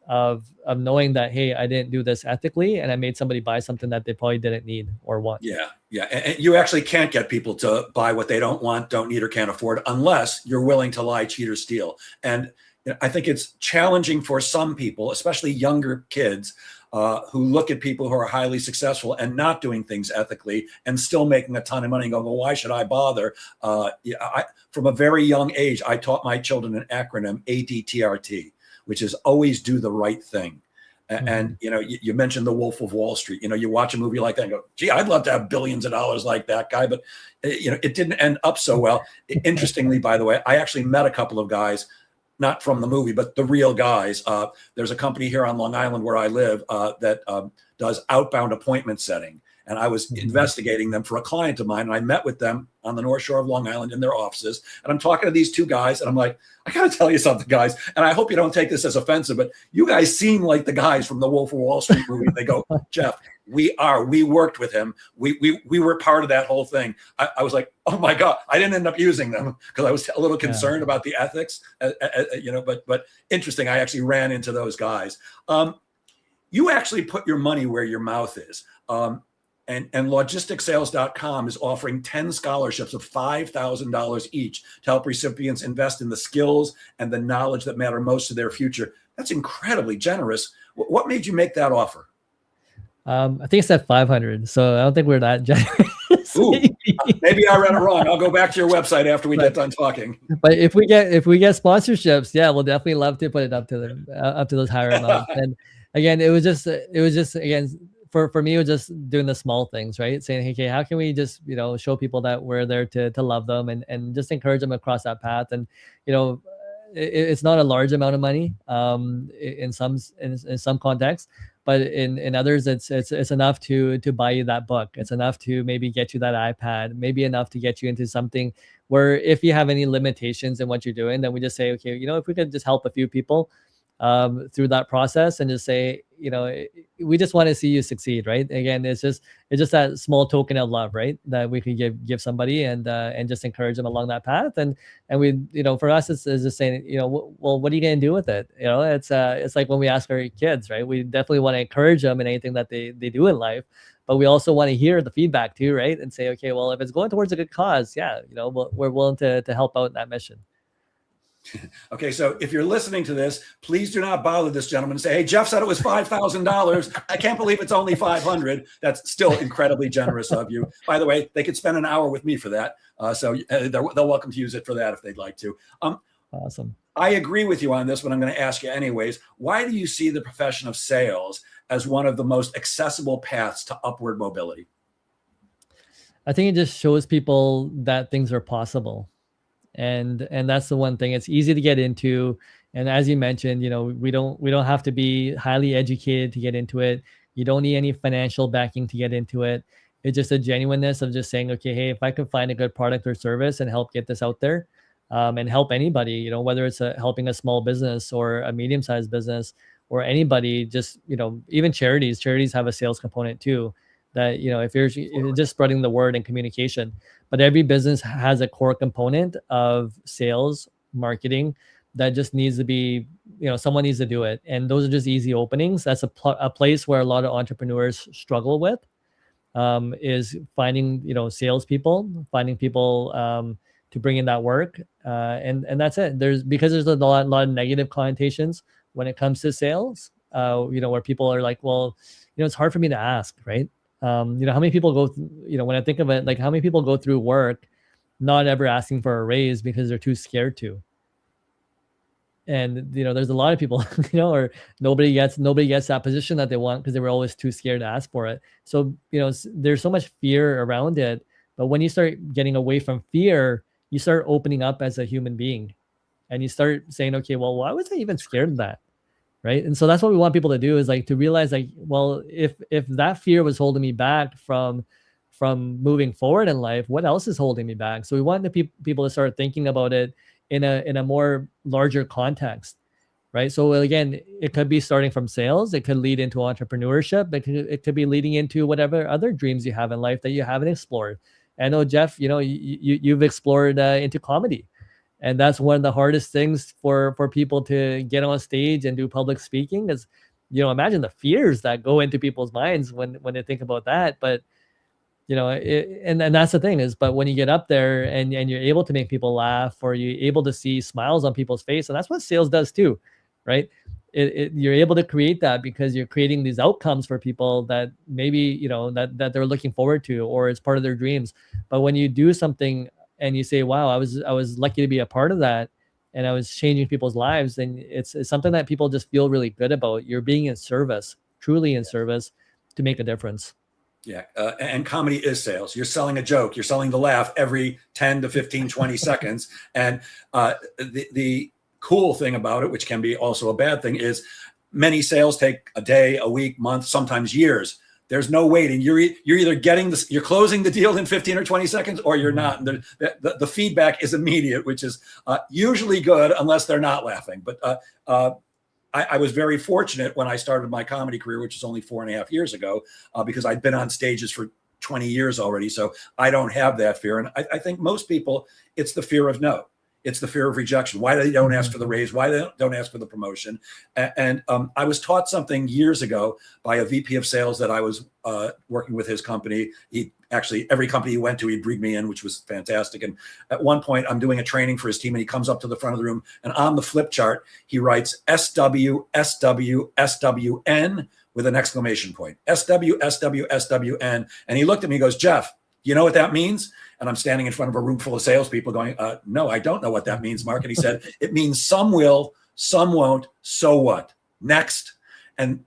B: of knowing that, hey, I didn't do this ethically and I made somebody buy something that they probably didn't need or want?
A: Yeah. And you actually can't get people to buy what they don't want, don't need, or can't afford unless you're willing to lie, cheat, or steal. And I think it's challenging for some people, especially younger kids, who look at people who are highly successful and not doing things ethically and still making a ton of money and go, well, why should I bother? From a very young age, I taught my children an acronym, ADTRT, which is always do the right thing. And, you mentioned The Wolf of Wall Street. You watch a movie like that and go, gee, I'd love to have billions of dollars like that guy. But, it didn't end up so well. Interestingly, by the way, I actually met a couple of guys, not from the movie, but the real guys. There's a company here on Long Island where I live that does outbound appointment setting. And I was investigating them for a client of mine. And I met with them on the North Shore of Long Island in their offices. And I'm talking to these two guys. And I'm like, I got to tell you something, guys. And I hope you don't take this as offensive, but you guys seem like the guys from the Wolf of Wall Street movie. They go, Jeff, we worked with him. We were part of that whole thing. I was like, oh my God, I didn't end up using them because I was a little concerned about the ethics, but interesting. I actually ran into those guys. You actually put your money where your mouth is. And logisticsales.com is offering 10 scholarships of $5,000 each to help recipients invest in the skills and the knowledge that matter most to their future. That's incredibly generous. What made you make that offer?
B: I think it's at 500. So I don't think we're that generous.
A: Ooh, maybe I read it wrong. I'll go back to your website after we get done talking.
B: But if we get sponsorships, yeah, we'll definitely love to put it up to those higher amounts. And again, it was just again, for me, it was just doing the small things, right? Saying, hey, how can we just, show people that we're there to love them and just encourage them across that path. And, it's not a large amount of money in some contexts, but in others, it's enough to buy you that book. It's enough to maybe get you that iPad, maybe enough to get you into something where if you have any limitations in what you're doing, then we just say, okay, if we could just help a few people through that process and just say, we just want to see you succeed, right? Again, it's just that small token of love, right? That we could give somebody and just encourage them along that path. And we, for us, it's just saying, well, what are you going to do with it? It's like when we ask our kids, right? We definitely want to encourage them in anything that they do in life, but we also want to hear the feedback too, right? And say, okay, well, if it's going towards a good cause, yeah, we're willing to help out in that mission.
A: Okay, so if you're listening to this, please do not bother this gentleman and say, hey, Jeff said it was $5,000. I can't believe it's only 500. That's still incredibly generous of you. By the way, they could spend an hour with me for that. So they're welcome to use it for that if they'd like to.
B: Awesome.
A: I agree with you on this, but I'm going to ask you anyways. Why do you see the profession of sales as one of the most accessible paths to upward mobility?
B: I think it just shows people that things are possible. And that's the one thing. It's easy to get into, and as you mentioned, we don't have to be highly educated to get into it. You don't need any financial backing to get into it. It's just a genuineness of just saying, okay, hey, if I could find a good product or service and help get this out there, and help anybody, whether it's helping a small business or a medium-sized business or anybody, just even charities have a sales component too. That if you're just spreading the word and communication, but every business has a core component of sales, marketing that just needs to be, someone needs to do it, and those are just easy openings. That's a place where a lot of entrepreneurs struggle with, is finding salespeople, finding people to bring in that work, and that's it. Because there's a lot of negative connotations when it comes to sales, where people are like, well, it's hard for me to ask, right? How many people go, when I think of it, like how many people go through work not ever asking for a raise because they're too scared to. And, there's a lot of people, or nobody gets that position that they want because they were always too scared to ask for it. So, there's so much fear around it. But when you start getting away from fear, you start opening up as a human being and you start saying, okay, well, why was I even scared of that? right? And so that's what we want people to do, is like to realize like, well, if that fear was holding me back from moving forward in life, what else is holding me back? So we want the people to start thinking about it in a more larger context, right? So again, it could be starting from sales, it could lead into entrepreneurship, it could be leading into whatever other dreams you have in life that you haven't explored. I know, Jeff, you've explored into comedy, and that's one of the hardest things for people to get on stage and do public speaking. Is, imagine the fears that go into people's minds when they think about that. But and that's the thing is, but when you get up there and you're able to make people laugh, or you're able to see smiles on people's face, and that's what sales does too, right? You're able to create that because you're creating these outcomes for people that maybe that they're looking forward to, or it's part of their dreams. But when you do something and you say, wow, I was lucky to be a part of that, and I was changing people's lives, then it's something that people just feel really good about. You're being in service, truly in service, to make a difference.
A: Yeah. And comedy is sales. You're selling a joke. You're selling the laugh every 10 to 15, 20 seconds. And the cool thing about it, which can be also a bad thing, is many sales take a day, a week, month, sometimes years. There's no waiting. You're either getting this, you're closing the deal in 15 or 20 seconds, or you're not. The feedback is immediate, which is usually good unless they're not laughing. But I was very fortunate when I started my comedy career, which is only 4.5 years ago, because I'd been on stages for 20 years already. So I don't have that fear. And I think most people, it's the fear of no. It's the fear of rejection. Why they don't ask for the raise? Why they don't ask for the promotion? And I was taught something years ago by a VP of sales that I was working with his company. He actually, every company he went to, he'd bring me in, which was fantastic. And at one point, I'm doing a training for his team, and he comes up to the front of the room, and on the flip chart, he writes SW, SW, SWN with an exclamation point. SW, SW, SWN. And he looked at me and goes, Jeff, you know what that means? And I'm standing in front of a room full of salespeople going, no, I don't know what that means, Mark. And he said, it means some will, some won't, so what? Next. And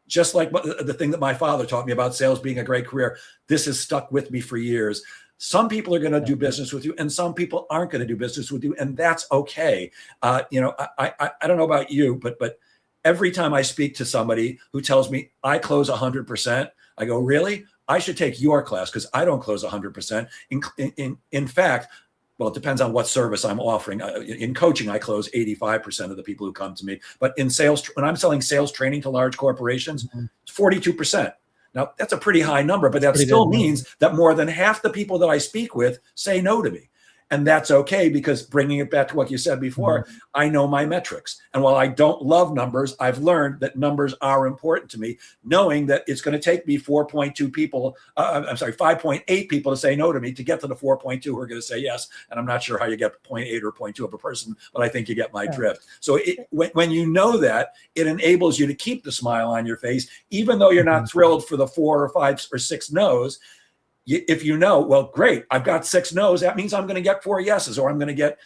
A: just like the thing that my father taught me about sales being a great career, this has stuck with me for years. Some people are going to do business with you, and some people aren't going to do business with you, and that's okay. I don't know about you, but every time I speak to somebody who tells me I close 100%, I go, really? I should take your class because I don't close 100%. In fact, well, it depends on what service I'm offering. In coaching, I close 85% of the people who come to me. But in sales, when I'm selling sales training to large corporations, it's 42%. Now, that's a pretty high number, but that still means that more than half the people that I speak with say no to me. And that's okay, because bringing it back to what you said before, I know my metrics. And while I don't love numbers, I've learned that numbers are important to me, knowing that it's going to take me 5.8 people to say no to me to get to the 4.2 who are going to say yes. And I'm not sure how you get 0.8 or 0.2 of a person, but I think you get my drift. So when you know that, it enables you to keep the smile on your face, even though you're not thrilled for the 4 or 5 or 6 no's. If you know, well, great, I've got 6 no's, that means I'm going to get 4 yeses, or I'm going to get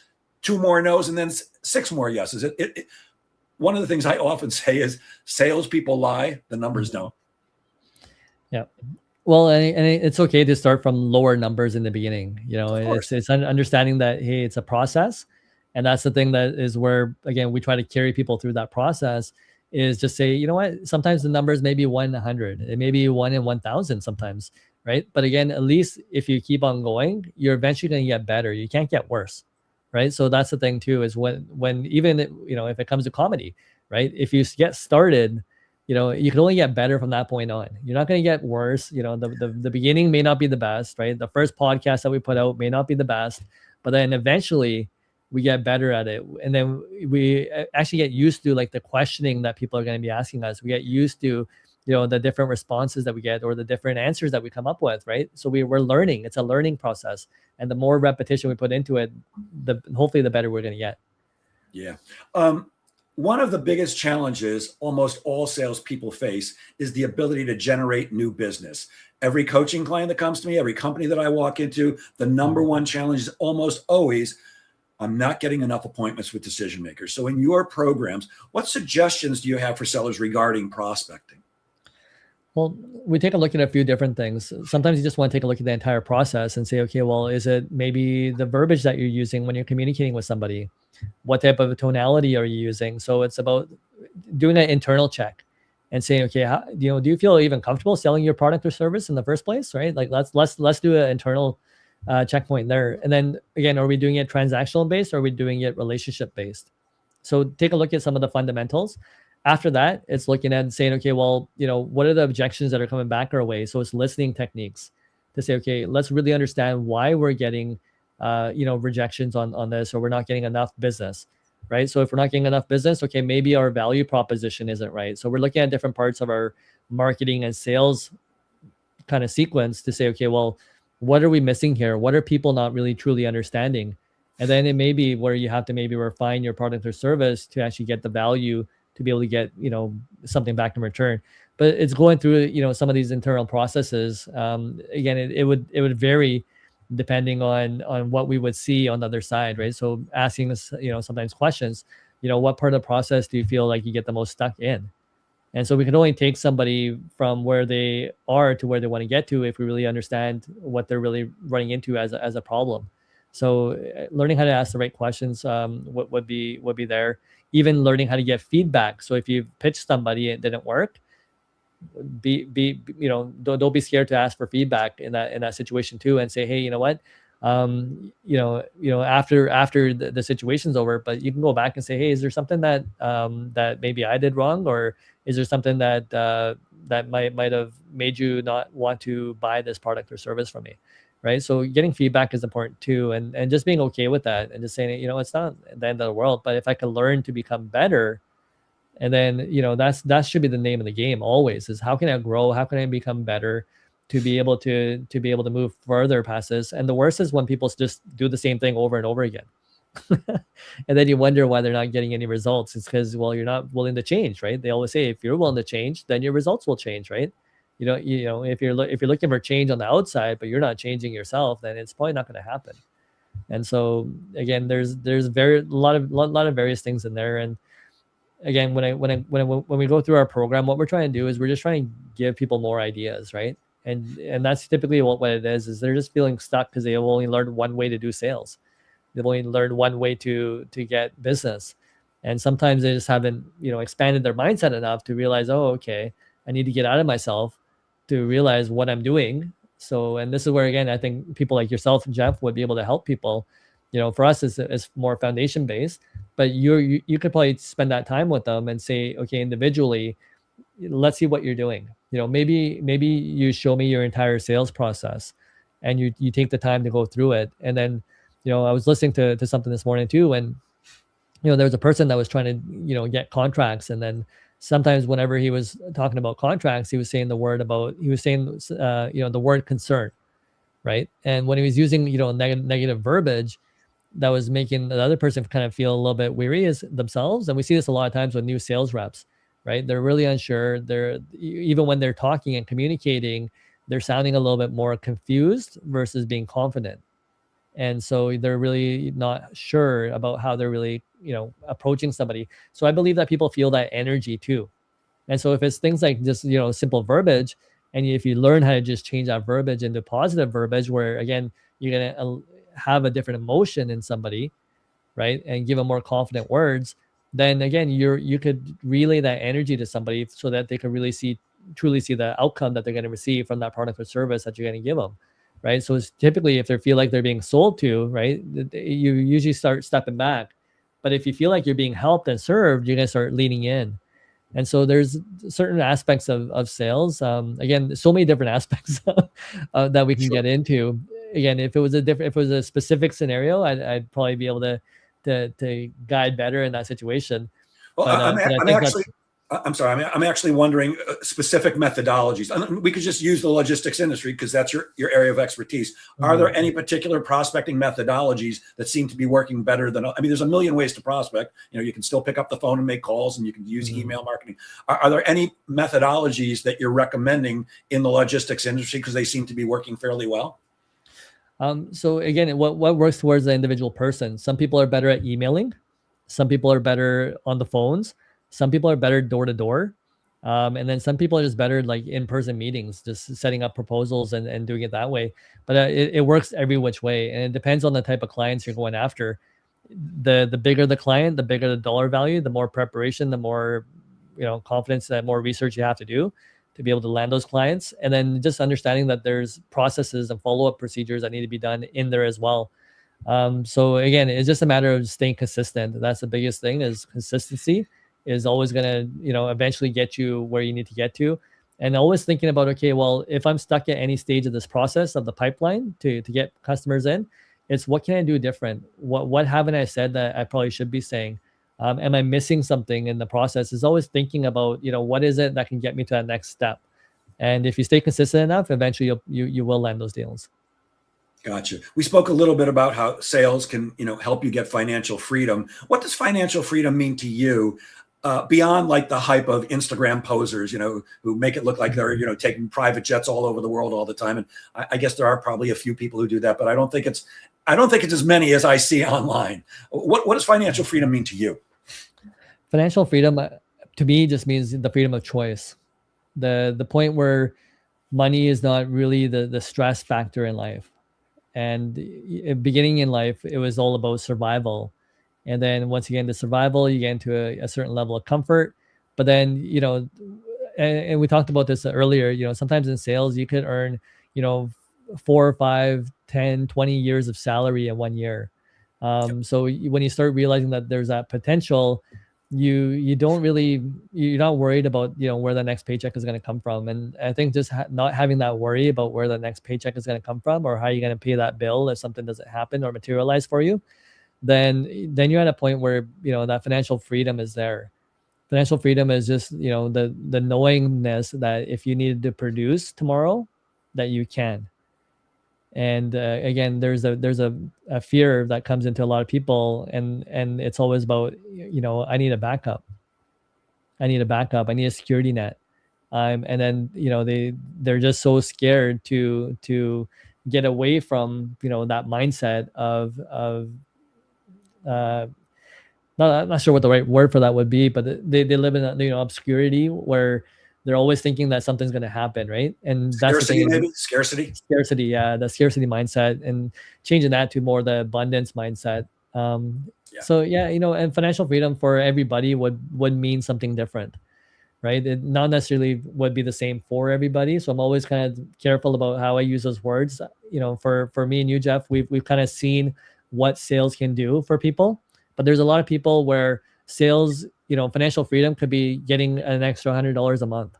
A: 2 more no's and then 6 more yeses. One of the things I often say is salespeople lie, the numbers don't.
B: Yeah. Well, and it's okay to start from lower numbers in the beginning. It's understanding that, hey, it's a process. And that's the thing that is where, again, we try to carry people through that process, is just say, you know what, sometimes the numbers may be 1 in 100. It may be 1 in 1,000 sometimes. Right. But again, at least if you keep on going, you're eventually going to get better. You can't get worse. Right. So that's the thing, too, is when even, if it comes to comedy, right, if you get started, you can only get better from that point on. You're not going to get worse. The beginning may not be the best. Right. The first podcast that we put out may not be the best, but then eventually we get better at it. And then we actually get used to like the questioning that people are going to be asking us. We get used to the different responses that we get, or the different answers that we come up with, right? So we're learning. It's a learning process. And the more repetition we put into it, hopefully the better we're going to get.
A: Yeah. One of the biggest challenges almost all salespeople face is the ability to generate new business. Every coaching client that comes to me, every company that I walk into, the number one challenge is almost always, I'm not getting enough appointments with decision makers. So in your programs, what suggestions do you have for sellers regarding prospecting?
B: Well, we take a look at a few different things. Sometimes you just want to take a look at the entire process and say, okay, well, is it maybe the verbiage that you're using when you're communicating with somebody? What type of tonality are you using? So it's about doing an internal check and saying, okay, how, do you feel even comfortable selling your product or service in the first place, right? Like let's do an internal checkpoint there. And then again, are we doing it transactional based or are we doing it relationship based? So take a look at some of the fundamentals. After that, it's looking at saying, okay, well, what are the objections that are coming back our way? So it's listening techniques to say, okay, let's really understand why we're getting, rejections on this, or we're not getting enough business, right? So if we're not getting enough business, okay, maybe our value proposition isn't right. So we're looking at different parts of our marketing and sales kind of sequence to say, okay, well, what are we missing here? What are people not really truly understanding? And then it may be where you have to maybe refine your product or service to actually get the value to be able to get, something back in return. But it's going through, some of these internal processes. Again, it would vary depending on what we would see on the other side, right? So asking us, sometimes questions, what part of the process do you feel like you get the most stuck in? And so we can only take somebody from where they are to where they want to get to if we really understand what they're really running into as a problem. So learning how to ask the right questions would be there. Even learning how to get feedback. So if you pitch somebody and it didn't work, don't be scared to ask for feedback in that situation too, and say, hey, you know what, after the situation's over, but you can go back and say, hey, is there something that maybe I did wrong, or is there something that might have made you not want to buy this product or service from me, right? So getting feedback is important too, and just being okay with that, and just saying, it's not the end of the world, but if I can learn to become better. And then, that should be the name of the game always, is how can I grow? How can I become better to be able to move further past this? And the worst is when people just do the same thing over and over again. And then you wonder why they're not getting any results. It's because, well, you're not willing to change, right? They always say, if you're willing to change, then your results will change, right? If you're looking for change on the outside, but you're not changing yourself, then it's probably not going to happen. And so again, there's a lot of various things in there. And again, when we go through our program, what we're trying to do is we're just trying to give people more ideas, right? And that's typically what it is they're just feeling stuck because they've only learned one way to do sales. They've only learned one way to get business. And sometimes they just haven't, expanded their mindset enough to realize, oh, okay, I need to get out of myself to realize what I'm doing. So, and this is where, again, I think people like yourself, Jeff, would be able to help people. For us, it's more foundation based, but you could probably spend that time with them and say, okay, individually, let's see what you're doing. Maybe you show me your entire sales process, and you take the time to go through it. And then, I was listening to something this morning too, and there was a person that was trying to get contracts, and then sometimes whenever he was talking about contracts, he was saying the word the word concern, right? And when he was using negative verbiage, that was making the other person kind of feel a little bit weary as themselves. And we see this a lot of times with new sales reps, right? They're really unsure. Even when they're talking and communicating, they're sounding a little bit more confused versus being confident. And so they're really not sure about how they're really, approaching somebody. So I believe that people feel that energy too. And so if it's things like just, simple verbiage, and if you learn how to just change that verbiage into positive verbiage, where again, you're going to have a different emotion in somebody, right? And give them more confident words, then again, you could relay that energy to somebody so that they can really truly see the outcome that they're going to receive from that product or service that you're going to give them. Right. So it's typically if they feel like they're being sold to, right, you usually start stepping back. But if you feel like you're being helped and served, you're going to start leaning in. And so there's certain aspects of sales. Again, so many different aspects that we can get into. Again, if it was a specific scenario, I'd probably be able to guide better in that situation.
A: Well, I'm sorry. I'm actually wondering specific methodologies. We could just use the logistics industry because that's your area of expertise. Mm-hmm. Are there any particular prospecting methodologies that seem to be working better than? I mean, there's a million ways to prospect. You can still pick up the phone and make calls, and you can use email marketing. Are there any methodologies that you're recommending in the logistics industry because they seem to be working fairly well?
B: So again, what works towards the individual person? Some people are better at emailing. Some people are better on the phones. Some people are better door to door. And then some people are just better like in-person meetings, just setting up proposals and doing it that way. But it works every which way, and it depends on the type of clients you're going after. The bigger the client, the bigger the dollar value, the more preparation, the more confidence, that more research you have to be able to land those clients. And then just understanding that there's processes and follow-up procedures that need to be done in there as well. So again, it's just a matter of staying consistent. That's the biggest thing, is consistency is always going to, eventually get you where you need to get to. And always thinking about, okay, well, if I'm stuck at any stage of this process of the pipeline to get customers in, it's what can I do different? What haven't I said that I probably should be saying? Am I missing something in the process? Is always thinking about, what is it that can get me to that next step? And if you stay consistent enough, eventually you will land those deals.
A: Gotcha. We spoke a little bit about how sales can, help you get financial freedom. What does financial freedom mean to you, beyond like the hype of Instagram posers, who make it look like they're, taking private jets all over the world all the time? And I guess there are probably a few people who do that, but I don't think it's as many as I see online. What does financial freedom mean to you?
B: Financial freedom, to me, just means the freedom of choice. The point where money is not really the stress factor in life. And beginning in life, it was all about survival. And then once you get into survival, you get into a certain level of comfort. But then, and we talked about this earlier, sometimes in sales, you could earn, 4 or 5, 10, 20 years of salary in 1 year. So when you start realizing that there's that potential, you're not worried about, where the next paycheck is going to come from. And I think just not having that worry about where the next paycheck is going to come from, or how you're going to pay that bill if something doesn't happen or materialize for you, then you're at a point where, that financial freedom is there. Financial freedom is just, the knowingness that if you needed to produce tomorrow, that you can. And again, there's a fear that comes into a lot of people, and it's always about, I need a backup. I need a security net. And then, they're just so scared to get away from, that mindset of I'm not sure what the right word for that would be, but they live in obscurity, where they're always thinking that something's going to happen, right? And that's
A: Scarcity,
B: the thing.
A: maybe
B: Scarcity, yeah, the scarcity mindset, and changing that to more the abundance mindset. So yeah, and financial freedom for everybody would mean something different, right? It not necessarily would be the same for everybody. So I'm always kind of careful about how I use those words. For me and you, Jeff, we've kind of seen what sales can do for people, but there's a lot of people where sales, financial freedom could be getting an extra $100 a month.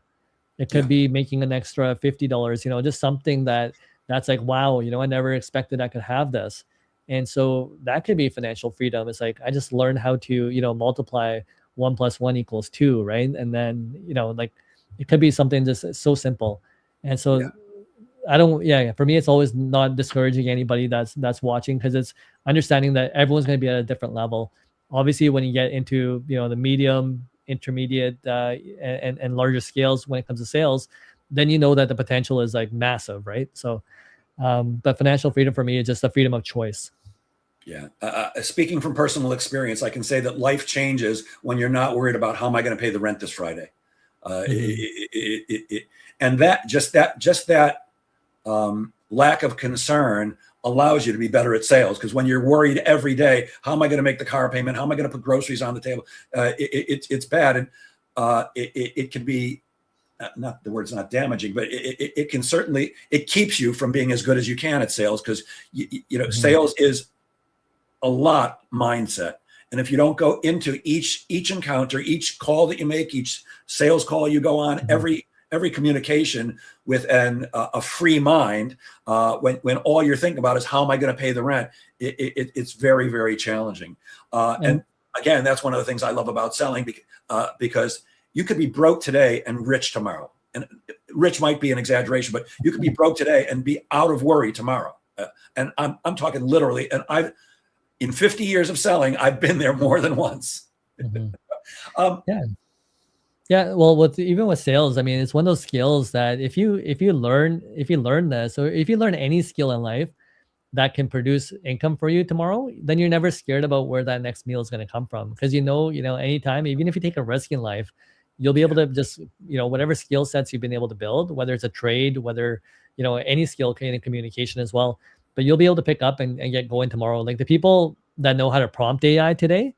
B: It could be making an extra $50, just something that's like, wow, I never expected I could have this. And so that could be financial freedom. It's like, I just learned how to, multiply 1 + 1 = 2, right? And then, like, it could be something just so simple. And so for me, it's always not discouraging anybody that's watching, because it's understanding that everyone's going to be at a different level. Obviously, when you get into, the medium, intermediate, and larger scales when it comes to sales, then that the potential is like massive, right? So, but financial freedom for me is just the freedom of choice.
A: Yeah. Speaking from personal experience, I can say that life changes when you're not worried about how am I going to pay the rent this Friday. And that lack of concern allows you to be better at sales, because when you're worried every day, how am I going to make the car payment? How am I going to put groceries on the table? It's bad. And it can be, not the word's not damaging, but it can certainly, it keeps you from being as good as you can at sales, because sales is a lot mindset. And if you don't go into each encounter, each call that you make, each sales call you go on, every communication with a free mind, when all you're thinking about is how am I going to pay the rent, it's very, very challenging. And again, that's one of the things I love about selling, because you could be broke today and rich tomorrow. And rich might be an exaggeration, but you could be broke today and be out of worry tomorrow. And I'm talking literally. And in 50 years of selling, I've been there more than once.
B: Yeah. Well, even with sales, I mean, it's one of those skills that if you learn this, or if you learn any skill in life that can produce income for you tomorrow, then you're never scared about where that next meal is going to come from. Because anytime, even if you take a risk in life, you'll be able to just, whatever skill sets you've been able to build, whether it's a trade, whether, any skill in communication as well, but you'll be able to pick up and get going tomorrow. Like the people that know how to prompt AI today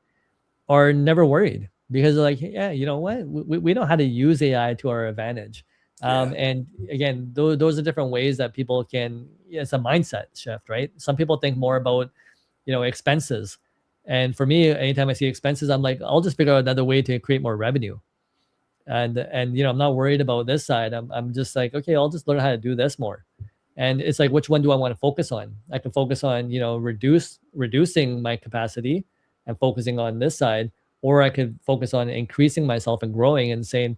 B: are never worried because they're like, yeah, you know what? We know how to use AI to our advantage. And again, those are different ways that people can, it's a mindset shift, right? Some people think more about, expenses. And for me, anytime I see expenses, I'm like, I'll just figure out another way to create more revenue. And I'm not worried about this side. I'm just like, okay, I'll just learn how to do this more. And it's like, which one do I want to focus on? I can focus on, reducing my capacity and focusing on this side, or I could focus on increasing myself and growing and saying,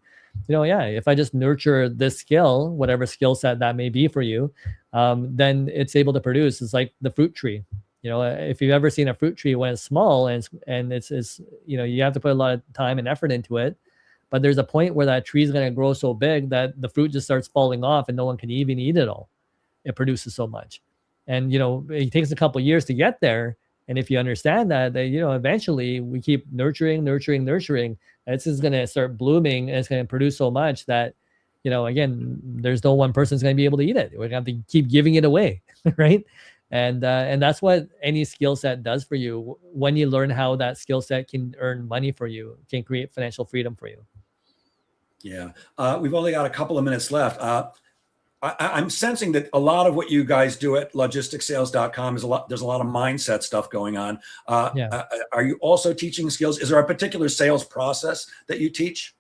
B: yeah, if I just nurture this skill, whatever skill set that may be for you, then it's able to produce. It's like the fruit tree. If you've ever seen a fruit tree when it's small and it's you have to put a lot of time and effort into it, but there's a point where that tree is going to grow so big that the fruit just starts falling off and no one can even eat it all. It produces so much. And, it takes a couple of years to get there. And if you understand that, eventually we keep nurturing, this is going to start blooming and it's going to produce so much that, again, there's no one person's going to be able to eat it. We're going to have to keep giving it away. Right. And that's what any skill set does for you. When you learn how that skill set can earn money for you, can create financial freedom for you.
A: Yeah. We've only got a couple of minutes left. I'm sensing that a lot of what you guys do at logisticsales.com there's a lot of mindset stuff going on. Are you also teaching skills? Is there a particular sales process that you teach?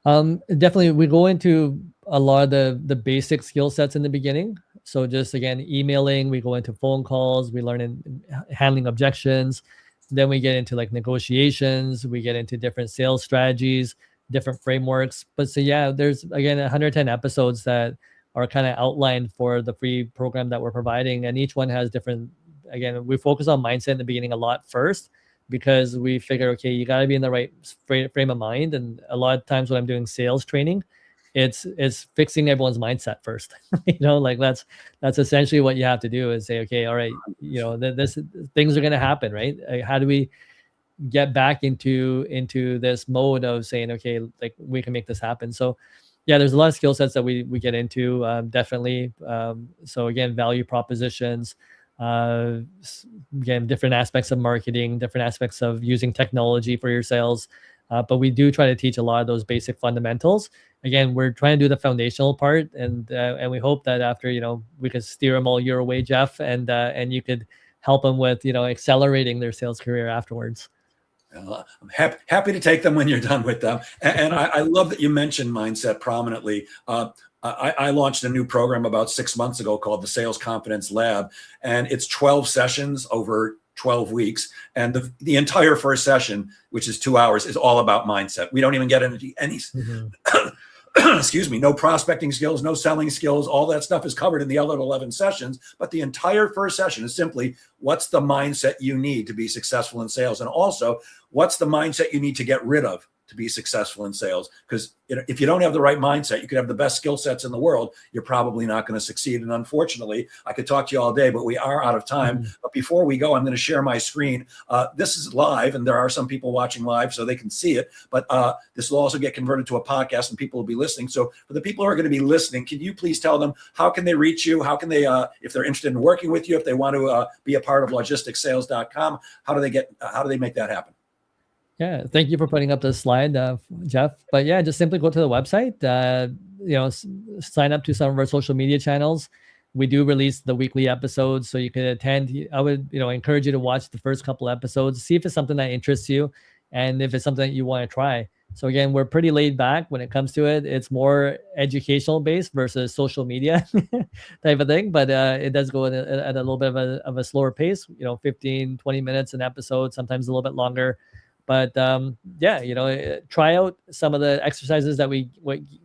B: Definitely. We go into a lot of the basic skill sets in the beginning. So just again, emailing, we go into phone calls, we learn in handling objections. Then we get into like negotiations, we get into different sales strategies, different frameworks. But so yeah, there's again 110 episodes that are kind of outlined for the free program that we're providing, and each one has different. Again, we focus on mindset in the beginning a lot first because we figure, okay, you got to be in the right frame of mind. And a lot of times when I'm doing sales training, it's fixing everyone's mindset first. Like that's essentially what you have to do is say, okay, all right, this things are going to happen, right? How do we get back into this mode of saying, okay, like we can make this happen? So yeah, there's a lot of skill sets that we get into, definitely. So again, value propositions, again, different aspects of marketing, different aspects of using technology for your sales. But we do try to teach a lot of those basic fundamentals. Again, we're trying to do the foundational part, and we hope that after, we could steer them all your way, Jeff, and you could help them with, accelerating their sales career afterwards.
A: I'm happy to take them when you're done with them. And I love that you mentioned mindset prominently. I launched a new program about 6 months ago called the Sales Confidence Lab, and it's 12 sessions over 12 weeks. And the entire first session, which is 2 hours, is all about mindset. We don't even get into any, excuse me, no prospecting skills, no selling skills. All that stuff is covered in the other 11 sessions. But the entire first session is simply, what's the mindset you need to be successful in sales? And also, what's the mindset you need to get rid of to be successful in sales? Because if you don't have the right mindset, you could have the best skill sets in the world, you're probably not going to succeed. And unfortunately, I could talk to you all day, but we are out of time. But before we go, I'm going to share my screen. This is live, and there are some people watching live, so they can see it. But this will also get converted to a podcast, and people will be listening. So for the people who are going to be listening, can you please tell them, how can they reach you? How can they, if they're interested in working with you, if they want to be a part of logisticsales.com, how do they make that happen?
B: Yeah, thank you for putting up the slide, Jeff. But yeah, just simply go to the website, sign up to some of our social media channels. We do release the weekly episodes, so you can attend. I would, encourage you to watch the first couple episodes, see if it's something that interests you, and if it's something that you want to try. So again, we're pretty laid back when it comes to it. It's more educational based versus social media type of thing, but it does go at a little bit of a slower pace, 15, 20 minutes an episode, sometimes a little bit longer. But try out some of the exercises that we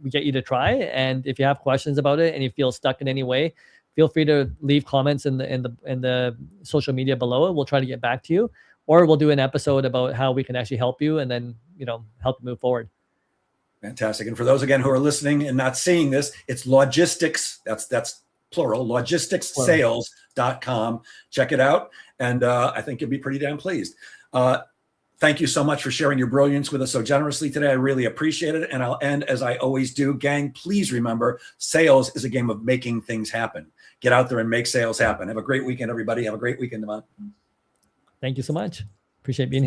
B: get you to try. And if you have questions about it and you feel stuck in any way, feel free to leave comments in the social media below. We'll try to get back to you, or we'll do an episode about how we can actually help you, and then help you move forward.
A: Fantastic. And for those again who are listening and not seeing this, it's logistics. That's plural. Logisticsales.com. Check it out, and I think you'll be pretty damn pleased. Thank you so much for sharing your brilliance with us so generously today. I really appreciate it. And I'll end as I always do. Gang, please remember, sales is a game of making things happen. Get out there and make sales happen. Have a great weekend, everybody. Have a great weekend, Daman.
B: Thank you so much. Appreciate being here.